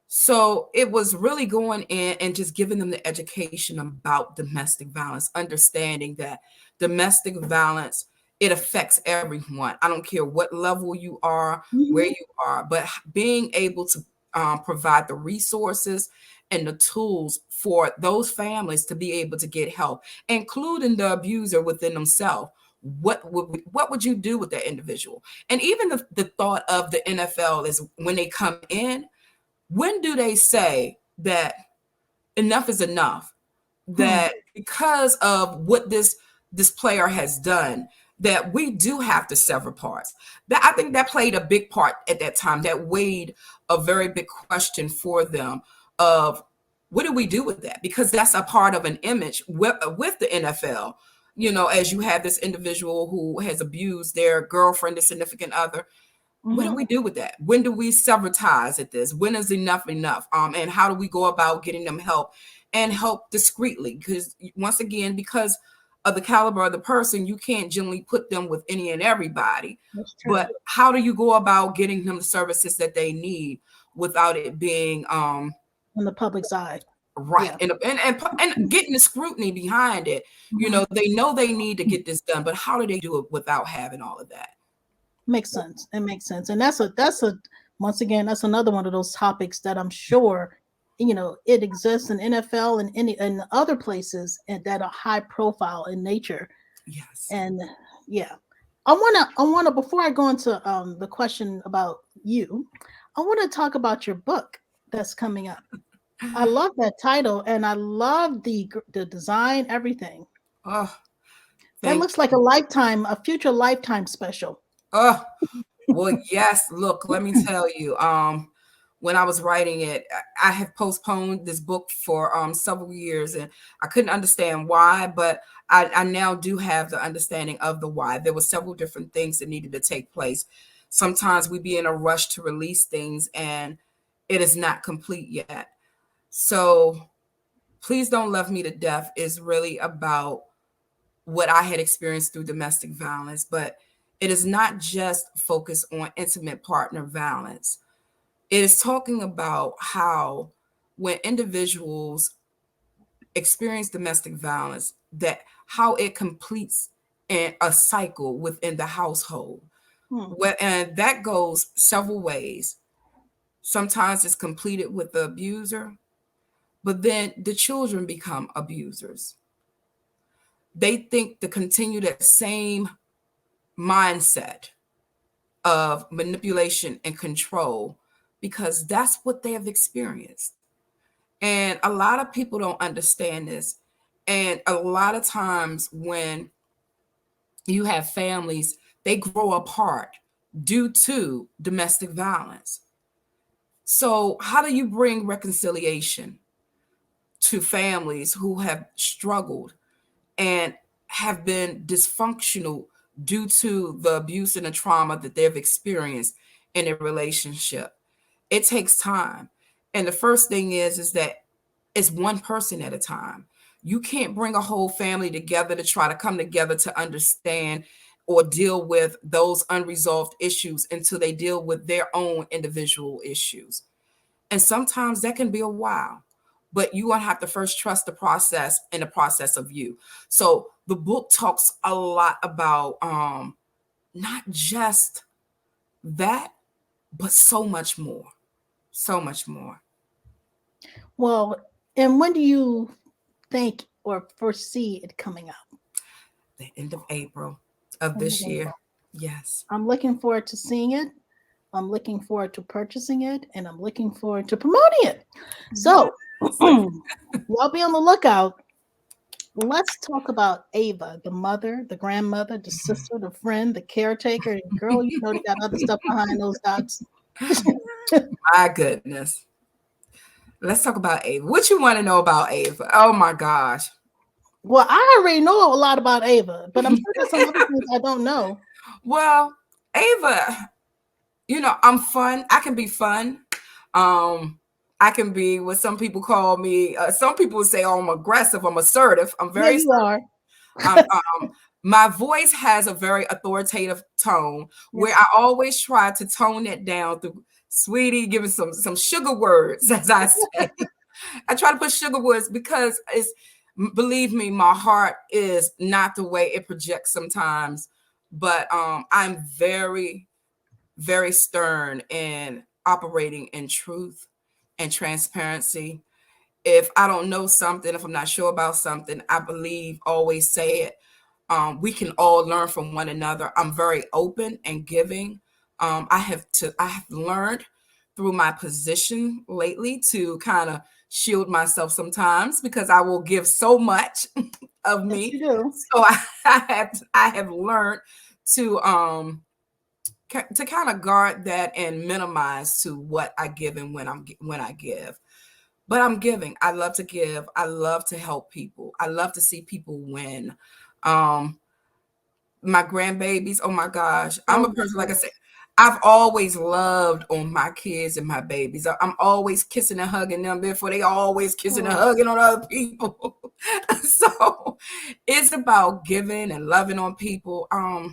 So it was really going in and just giving them the education about domestic violence, understanding that domestic violence, it affects everyone. I don't care what level you are, where Mhm. you are, but being able to provide the resources and the tools for those families to be able to get help, including the abuser within themselves. What would you do with that individual? And even the thought of the NFL is when they come in, when do they say that enough is enough, Hmm. that because of what this player has done, that we do have to sever parts? That, I think, that played a big part at that time, that weighed a very big question for them of what do we do with that, because that's a part of an image with the NFL. As you have this individual who has abused their girlfriend, a significant other, what do Hmm. we do with that? When do we sever ties at this? When is enough enough? And how do we go about getting them help, and help discreetly? Because once again, because of the caliber of the person, you can't generally put them with any and everybody. That's true. But how do you go about getting them the services that they need without it being In the public's eye. right, Yeah. and getting the scrutiny behind it? Hmm. They know they need to get this done, but how do they do it without having all of that? Makes sense. It makes sense. And that's a once again, that's another one of those topics that I'm sure, it exists in NFL and any and other places and that are high profile in nature. Yes. And yeah. I wanna before I go into the question about you, I want to talk about your book that's coming up. I love that title and I love the design, everything. Oh, That thank looks like a future lifetime special. Oh, well, yes. Look, let me tell you. When I was writing it, I have postponed this book for several years, and I couldn't understand why. But I now do have the understanding of the why. There were several different things that needed to take place. Sometimes we be in a rush to release things, and it is not complete yet. So please don't love me to death is really about what I had experienced through domestic violence, but it is not just focused on intimate partner violence. It is talking about how when individuals experience domestic violence, that how it completes a cycle within the household. Hmm. And that goes several ways. Sometimes it's completed with the abuser, but then the children become abusers. They think to continue that same mindset of manipulation and control because that's what they have experienced. And a lot of people don't understand this. And a lot of times when you have families, they grow apart due to domestic violence. So, how do you bring reconciliation to families who have struggled and have been dysfunctional due to the abuse and the trauma that they've experienced in a relationship? It takes time. And the first thing is that it's one person at a time. You can't bring a whole family together to try to come together to understand or deal with those unresolved issues until they deal with their own individual issues. And sometimes that can be a while, but you gonna have to first trust the process and the process of you. So the book talks a lot about not just that, but so much more. So much more. Well, and when do you think or foresee it coming out? The end of April of End of this year. April. Yes. I'm looking forward to seeing it. I'm looking forward to purchasing it, and I'm looking forward to promoting it. Yes. So, y'all be on the lookout. Let's talk about Ava, the mother, the grandmother, the sister, the friend, the caretaker. And girl, you know they got other stuff behind those dots. My goodness. Let's talk about Ava. What you want to know about Ava? Oh my gosh. Well, I already know a lot about Ava, but I'm sure there's some other things I don't know. Well, Ava, I'm fun. I can be fun. Um, I can be what some people call me. Some people say, "Oh, I'm aggressive. I'm assertive." I'm Yeah, very you assertive. are. My voice has a very authoritative tone where Yes. I always try to tone it down through sweetie, giving some sugar words, as I say. I try to put sugar words because believe me, my heart is not the way it projects sometimes. But I'm very, very stern in operating in truth and transparency. If I don't know something, if I'm not sure about something, I believe always say it. We can all learn from one another. I'm very open and giving. I have learned through my position lately to kind of shield myself sometimes because I will give so much of Yes, you me. do. So I have learned to to kind of guard that and minimize to what I give and when I give. But I'm giving. I love to give. I love to help people. I love to see people win. Um, my grandbabies, oh my gosh. I'm Oh a my person, like I said, goodness. I've always loved on my kids and my babies. I'm always kissing and hugging them, therefore they always kissing and Oh, hugging on other people. So it's about giving and loving on people. I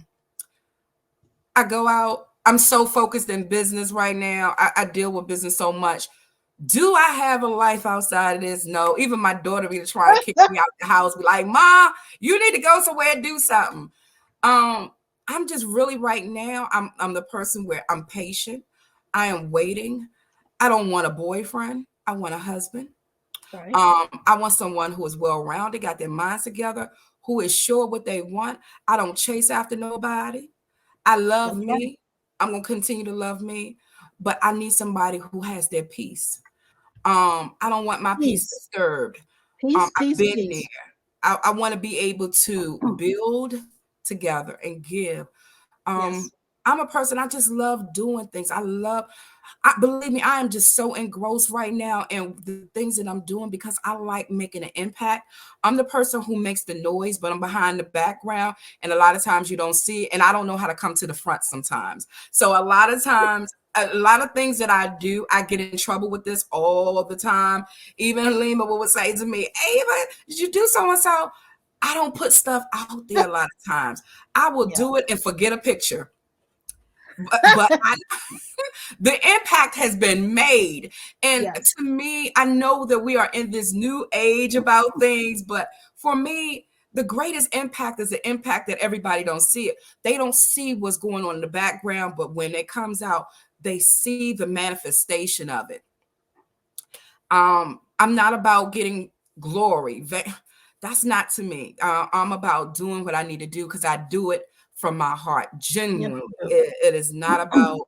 go out, I'm so focused in business right now. I deal with business so much. Do I have a life outside of this? No. Even my daughter be trying to kick me out the house, be like, "Ma, you need to go somewhere and do something." Um, I'm just really right now. I'm the person where I'm patient. I am waiting. I don't want a boyfriend. I want a husband. right. I want someone who is well rounded, got their minds together, who is sure what they want. I don't chase after nobody. I love That's right. me. I'm gonna continue to love me, but I need somebody who has their peace. I don't want my peace Peace. disturbed. Peace, I've peace, been there. peace. I want to be able to build together and give. Yes. I'm a person, I just love doing things. Believe me, I am just so engrossed right now in the things that I'm doing because I like making an impact. I'm the person who makes the noise, but I'm behind the background. And a lot of times you don't see it. And I don't know how to come to the front sometimes. So a lot of times, a lot of things that I do, I get in trouble with this all the time. Even Halima would say to me, "Ava, did you do so and so?" I don't put stuff out there a lot of times. I will Yeah. do it and forget a picture. But the impact has been made. And Yes. to me, I know that we are in this new age about things, but for me, the greatest impact is the impact that everybody don't see it. They don't see what's going on in the background, but when it comes out, they see the manifestation of it. I'm not about getting glory. That's not to me. I'm about doing what I need to do because I do it from my heart, Yes, genuinely. you It is not about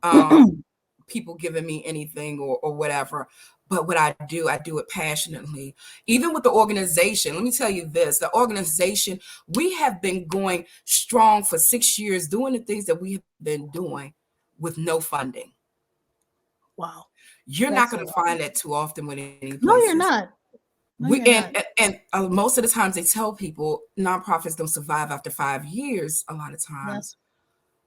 um, do. people giving me anything or whatever. But what I do it passionately. Even with the organization, let me tell you this, the organization, we have been going strong for 6 years, doing the things that we have been doing with no funding. Wow. You're not That's a going to lot. find that too often with any No, you're places. not. No, We you're not. and most of the times they tell people nonprofits don't survive after 5 years a lot of times. Yes.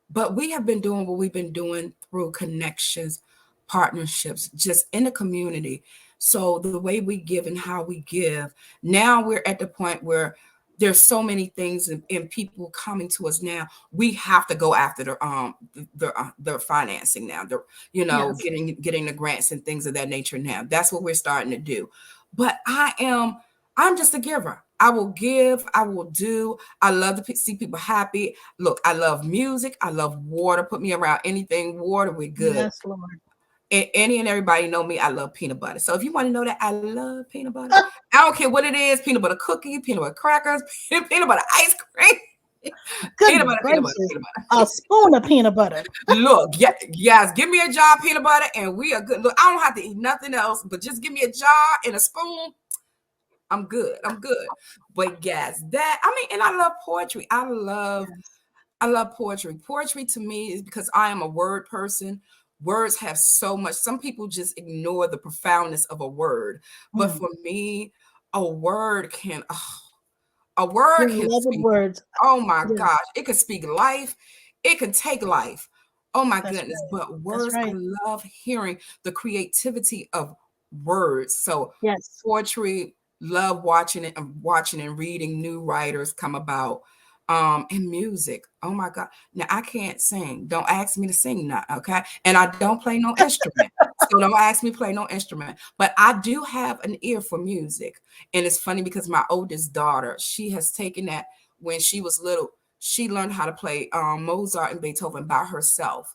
But we have been doing what we've been doing through connections, partnerships, just in the community. So the way we give and how we give, now we're at the point where there's so many things and people coming to us now. We have to go after the financing now. The Yes. getting the grants and things of that nature now. That's what we're starting to do. But I'm just a giver. I will give. I will do. I love to see people happy. Look, I love music. I love water. Put me around anything water, we're good. Yes, Lord. Any and everybody know me. I love peanut butter. So if you want to know that I love peanut butter, I don't care what it is: peanut butter cookie, peanut butter crackers, peanut butter ice cream, peanut Goodness butter, peanut butter, gracious. peanut butter. A spoon of peanut butter. Look, yeah, yes, give me a jar of peanut butter, and we are good. Look, I don't have to eat nothing else, but just give me a jar and a spoon. I'm good. I'm good. But yes, that I mean, and I love poetry. Yes. I love poetry. Poetry to me is because I am a word person. Words have so much. Some people just ignore the profoundness of a word. But Mm. for me, a word can a You're word in can love with speak. words. Oh my Yes, gosh, it can speak life. It can take life. Oh my that's goodness. right. But That's words, I right. love hearing the creativity of words. So Yes. poetry, love watching it and watching and reading new writers come about. And music. Oh my God. Now I can't sing. Don't ask me to sing now, okay? And I don't play no instrument. So don't ask me to play no instrument. But I do have an ear for music. And it's funny because my oldest daughter, she has taken that when she was little. She learned how to play Mozart and Beethoven by herself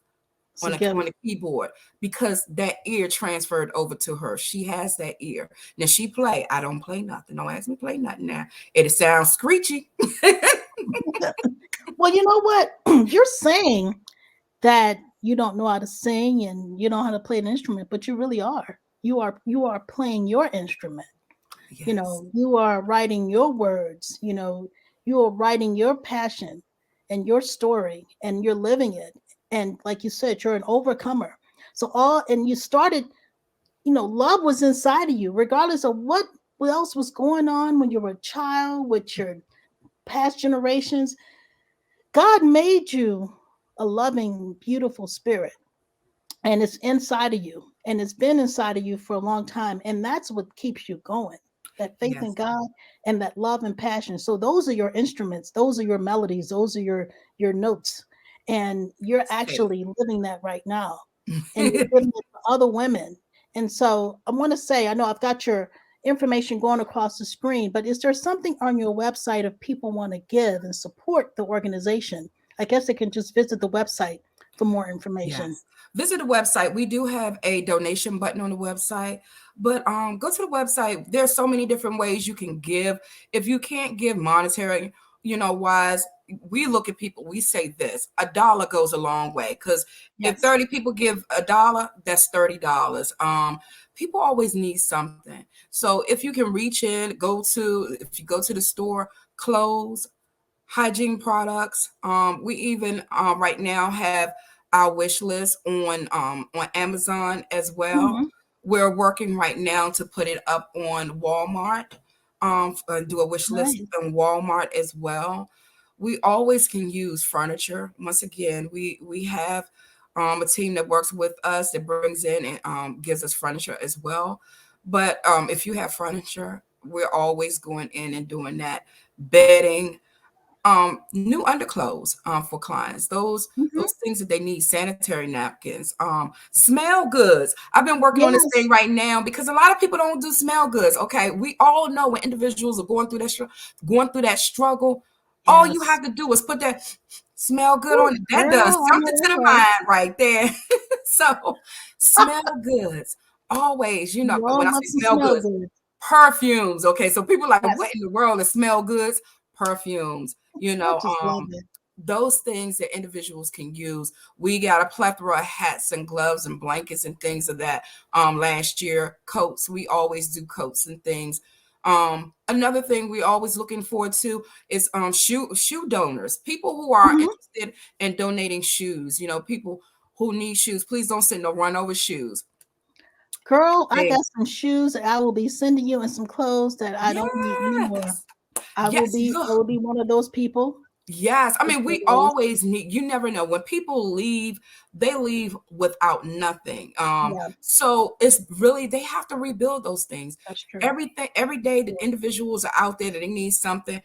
It's a on gift. a keyboard because that ear transferred over to her. She has that ear. Now she play. I don't play nothing. Don't ask me to play nothing now. It sounds screechy. Well, you know what? You're saying that you don't know how to sing and you don't know how to play an instrument, but you really are. You are playing your instrument. Yes. You are writing your words. You are writing your passion and your story, and you're living it. And like you said, you're an overcomer. So all and you started. Love was inside of you, regardless of what else was going on when you were a child with your past generations. God made you a loving, beautiful spirit, and it's inside of you, and it's been inside of you for a long time, and that's what keeps you going. That faith in Yes. God and that love and passion. So those are your instruments, those are your melodies, those are your notes, and you're Hey. actually living that right now, and you're giving it to other women. And so I want to say, I know I've got your information going across the screen, but is there something on your website if people want to give and support the organization? I guess they can just visit the website for more information. Yes. Visit the website. We do have a donation button on the website, but go to the website. There's so many different ways you can give. If you can't give monetary, wise, we look at people, we say this, a dollar goes a long way because if Yes. 30 people give a dollar, that's $30. People always need something. So if you can reach in, if you go to the store, clothes, hygiene products. We even right now have our wish list on Amazon as well. Hmm. We're working right now to put it up on Walmart. Do a wish list Nice. on Walmart as well. We always can use furniture. Once again, we have a team that works with us that brings in and gives us furniture as well. But if you have furniture, we're always going in and doing that. Bedding, new underclothes for clients, those Hmm. things that they need, sanitary napkins, smell goods. I've been working on this thing Yes. right now because a lot of people don't do smell goods. Okay, we all know when individuals are going through that struggle, all you Yes. have to do is put that smell good Ooh, on it. That girl, does I know something to that's the right. mind right there. So smell goods always, You when all I love say to smell smell goods, good. perfumes. Okay, so people are like, what Yes. in the world is smell goods? Perfumes, I just love it. those things that individuals can use. We got a plethora of hats and gloves and blankets and things of that. Last year, coats. We always do coats and things. Another thing we always looking forward to is shoe donors. People who are Hmm. interested in donating shoes. People who need shoes. Please don't send no run over shoes. Girl, I They got some shoes that I will be sending you and some clothes that I don't need anymore. yes, I will yes, be I will be one of those people. yes. I mean, we Because always need, you never know. When people leave, they leave without nothing. yeah, So it's really, they have to rebuild those things. that's true. Everything, every day Yeah. that individuals are out there that they need something.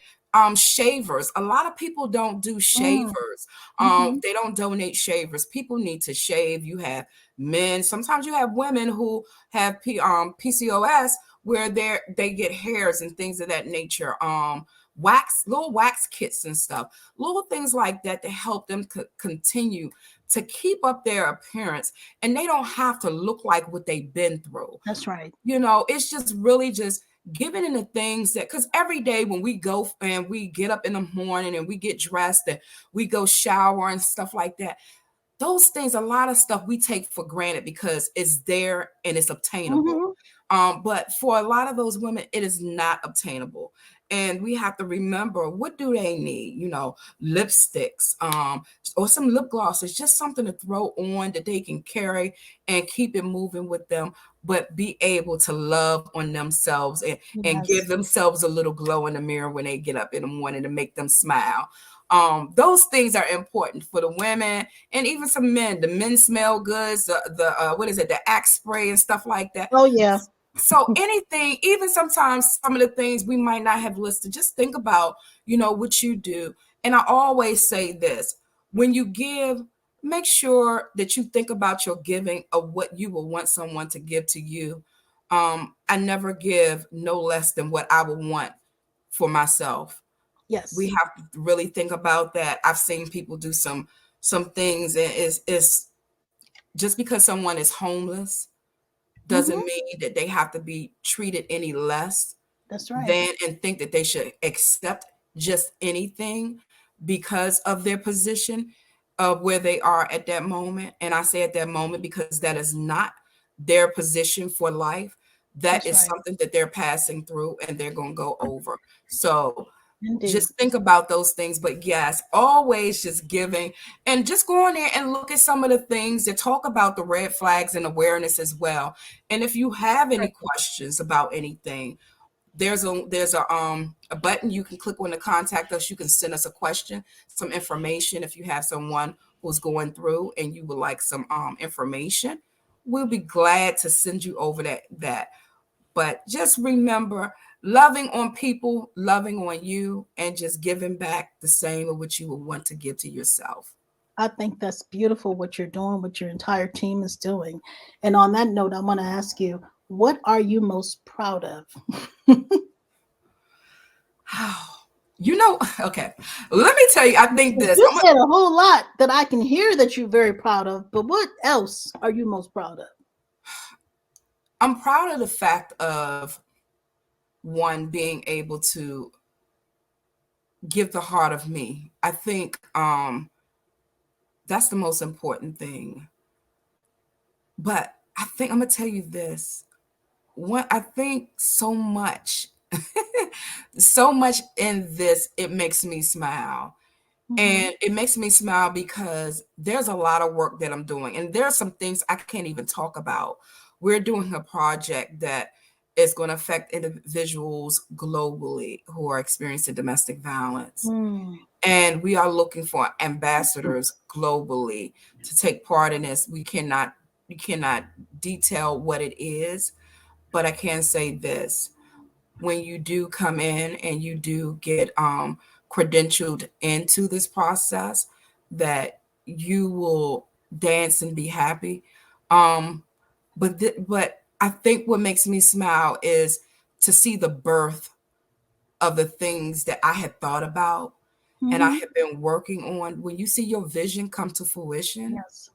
Shavers. A lot of people don't do Mm, shavers. hmm. They don't donate shavers. People need to shave. You have men, sometimes you have women who have PCOS where they get hairs and things of that nature. Little wax kits and stuff, little things like that to help them continue to keep up their appearance, and they don't have to look like what they've been through. That's right. It's just really just giving in the things that, because every day when we go and we get up in the morning and we get dressed and we go shower and stuff like that, those things, a lot of stuff we take for granted because it's there and it's Hmm. obtainable. But for a lot of those women, it is not obtainable. And we have to remember, what do they need? You know, lipsticks, or some lip glosses, just something to throw on that they can carry and keep it moving with them, but be able to love on themselves and give Yes. themselves a little glow in the mirror when they get up in the morning to make them smile. Those things are important for the women and even some men. The men smell goods, the what is it, the axe spray and stuff like that. Oh yeah. So anything, even sometimes some of the things we might not have listed, just think about, what you do. And I always say this: when you give, make sure that you think about your giving of what you will want someone to give to you. I never give no less than what I would want for myself. We Yes. have to really think about that. I've seen people do some things, and it's just because someone is homeless doesn't Hmm. mean that they have to be treated any less That's right. than, and think that they should accept just anything because of their position of where they are at that moment. And I say at that moment because that is not their position for life. That That's is right. something that they're passing through and they're going to go over. So Indeed. just think about those things. But yes, always just giving, and just go on there and look at some of the things that talk about the red flags and awareness as well. And if you have any Right. questions about anything, there's a button you can click on to contact us. You can send us a question, some information. If you have someone who's going through and you would like some information, we'll be glad to send you over that. But just remember, loving on people, loving on you, and just giving back the same of what you would want to give to yourself. I think that's beautiful what you're doing, what your entire team is doing. And on that note, I want to ask you, what are you most proud of? Okay, let me tell you, I think this. You said a whole lot that I can hear that you're very proud of, but what else are you most proud of? I'm proud of the fact of one being able to give the heart of me. I think that's the most important thing. But I think I'm gonna tell you this. What I think so much, so much in this, it makes me smile. Mm-hmm. And it makes me smile because there's a lot of work that I'm doing, and there are some things I can't even talk about. We're doing a project that is going to affect individuals globally who are experiencing domestic violence. Mm. And we are looking for ambassadors globally to take part in this. We cannot detail what it is, but I can say this: when you do come in and you do get credentialed into this process, that you will dance and be happy. Um, but I think what makes me smile is to see the birth of the things that I had thought about and I Mm-hmm. have been working on. When you see your vision come to fruition, Yes.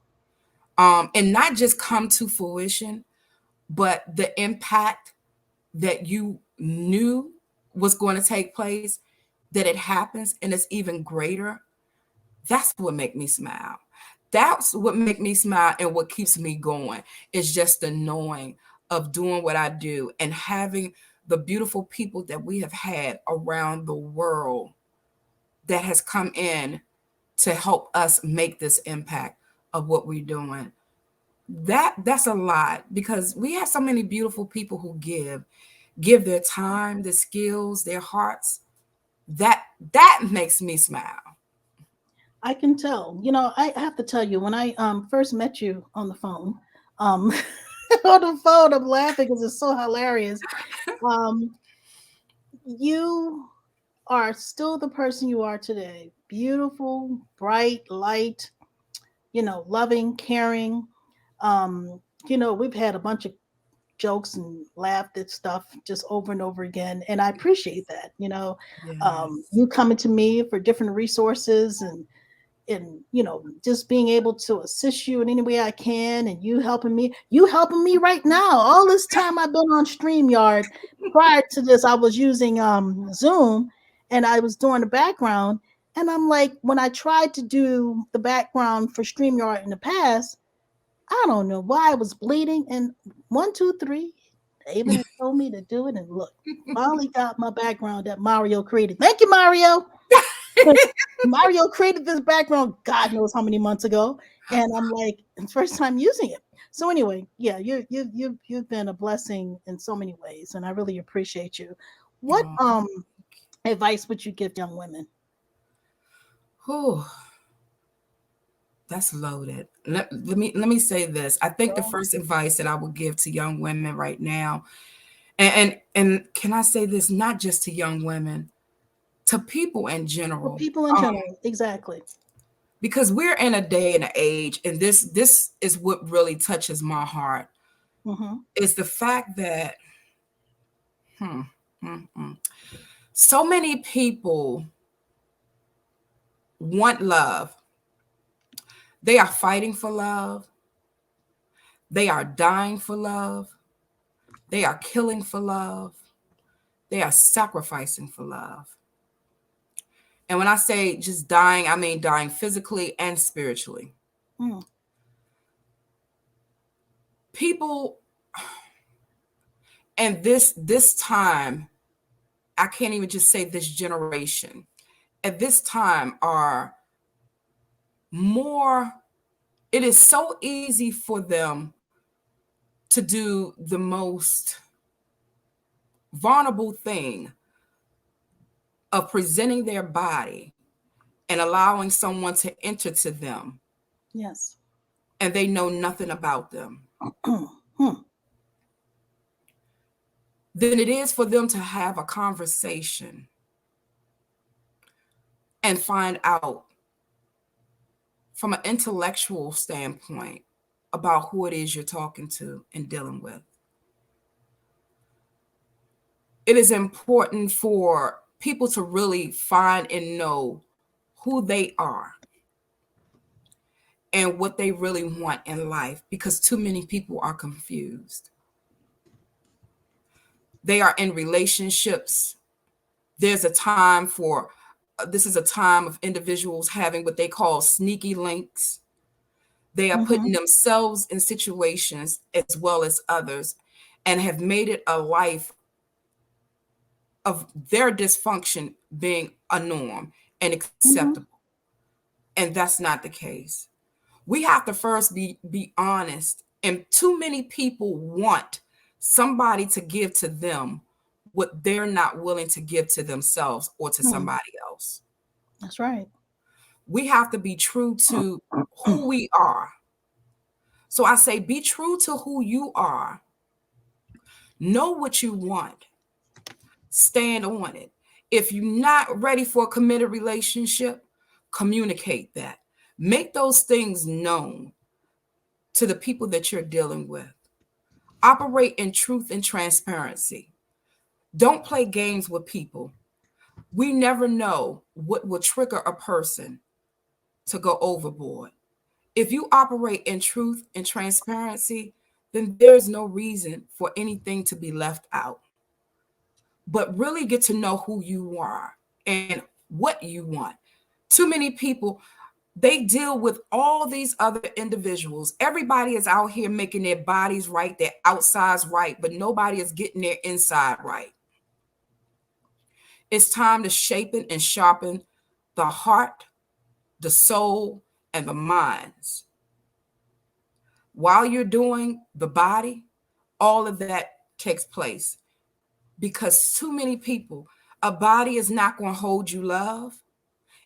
and not just come to fruition, but the impact that you knew was going to take place, that it happens and it's even greater. That's what make me smile. That's what make me smile, and what keeps me going is just the knowing of doing what I do and having the beautiful people that we have had around the world that has come in to help us make this impact of what we're doing. That's a lot, because we have so many beautiful people who give their time, their skills, their hearts. That makes me smile. I can tell. You know, I have to tell you, when I first met you on the phone, um, on the phone, I'm laughing because it's so hilarious. Um, you are still the person you are today. Beautiful, bright, light, loving, caring. We've had a bunch of jokes and laughed at stuff just over and over again. And I appreciate that. Yes. You coming to me for different resources and just being able to assist you in any way I can, and you helping me right now. All this time I've been on StreamYard. Prior to this, I was using Zoom, and I was doing the background, and I'm like, when I tried to do the background for StreamYard in the past, I don't know why I was bleeding, and 1 2 3, Ava done told me to do it, and look, finally got my background that Mario created. Thank you, Mario. Mario created this background, God knows how many months ago, and I'm like, it's first time using it. So anyway, yeah, you've been a blessing in so many ways, and I really appreciate you. What Oh, advice would you give young women? whew, that's loaded. Let me say this. I think the Well, first advice that I would give to young women right now, and can I say this not just to young women, to people in for general, people in general, exactly. because we're in a day and an age, and this is what really touches my heart, Mm-hmm. is the fact that hmm, so many people want love. They are fighting for love. They are dying for love. They are killing for love. They are sacrificing for love. And when I say just dying, I mean dying physically and spiritually. Mm, People, and this time, I can't even just say this generation, at this time are more, it is so easy for them to do the most vulnerable thing of presenting their body and allowing someone to enter to them, yes. and they know nothing about them, Hmm. than it is for them to have a conversation and find out from an intellectual standpoint about who it is you're talking to and dealing with. It is important for people to really find and know who they are and what they really want in life, because too many people are confused. They are in relationships. There's a time for this is a time of individuals having what they call sneaky links. They are Mm-hmm. putting themselves in situations as well as others, and have made it a life of their dysfunction being a norm and Mm-hmm. acceptable. And that's not the case. We have to first be honest. And too many people want somebody to give to them what they're not willing to give to themselves or to Hmm. somebody else. That's right. We have to be true to who we are. So I say, be true to who you are. Know what you want. Stand on it. If you're not ready for a committed relationship, communicate that. Make those things known to the people that you're dealing with. Operate in truth and transparency. Don't play games with people. We never know what will trigger a person to go overboard. If you operate in truth and transparency, then there's no reason for anything to be left out. But really get to know who you are and what you want. Too many people, they deal with all these other individuals. Everybody is out here making their bodies right, their outsides right, but nobody is getting their inside right. It's time to shapen and sharpen the heart, the soul, and the minds. While you're doing the body, all of that takes place, because too many people, a body is not going to hold you love.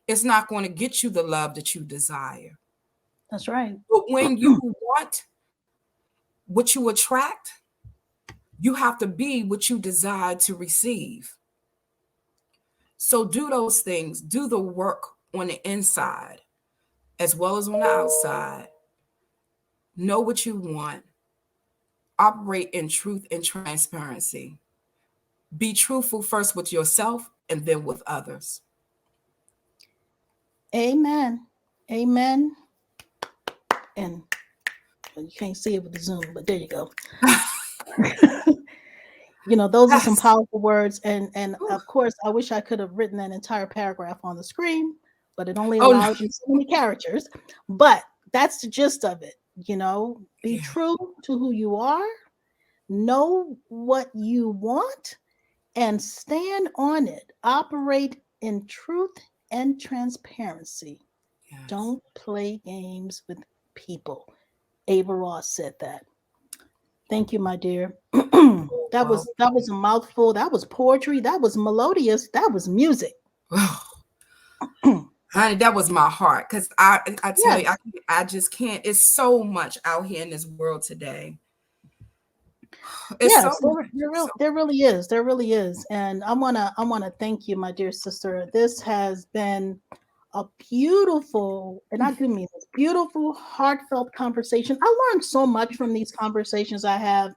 It's not going to get you the love that you desire. That's right. But when you want what you attract, you have to be what you desire to receive. So do those things, do the work on the inside as well as on the outside. Know what you want, operate in truth and transparency. Be truthful first with yourself and then with others. Amen. Amen. And well, you can't see it with the Zoom, but there you go. Those are some Yes. powerful words, and of course, I wish I could have written that entire paragraph on the screen, but it only Oh, no. allowed me so many characters. But that's the gist of it. Be Yeah. true to who you are. Know what you want and stand on it. Operate in truth and transparency. Yes. Don't play games with people. Ava Ross said that. Thank you, my dear. that Well, was a mouthful. That was poetry. That was melodious. That was music. honey, that was my heart. Because I tell you, Yes, I just can't. It's so much out here in this world today. It's so yes, much. So there really is. There really is. And I wanna thank you, my dear sister. This has been a beautiful, and I do mean this, beautiful, heartfelt conversation. I learned so much from these conversations I have.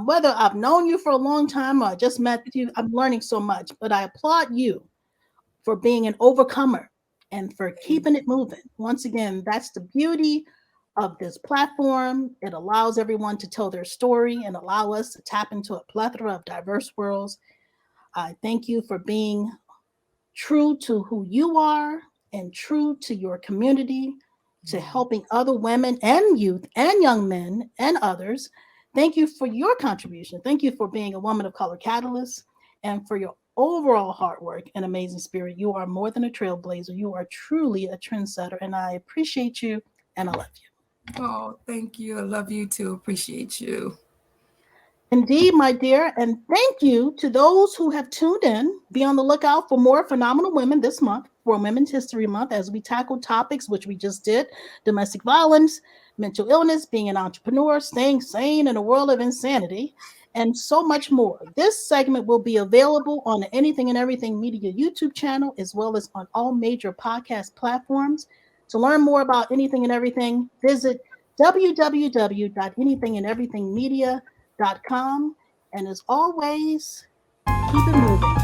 Whether I've known you for a long time or I just met you, I'm learning so much. But I applaud you for being an overcomer and for thank keeping it moving. Once again, that's the beauty of this platform. It allows everyone to tell their story and allow us to tap into a plethora of diverse worlds. I thank you for being true to who you are and true to your community, to you. helping other women and youth and young men and others. Thank you for your contribution. Thank you for being a woman of color catalyst and for your overall hard work and amazing spirit. You are more than a trailblazer. You are truly a trendsetter, and I appreciate you and I love you. Oh, thank you. I love you too. Appreciate you. Indeed, my dear, and thank you to those who have tuned in. Be on the lookout for more phenomenal women this month for Women's History Month as we tackle topics which we just did: domestic violence, mental illness, being an entrepreneur, staying sane in a world of insanity, and so much more. This segment will be available on the Anything and Everything Media YouTube channel as well as on all major podcast platforms. To learn more about anything and everything, visit www.anythingandeverythingmedia.com. And as always, keep it moving.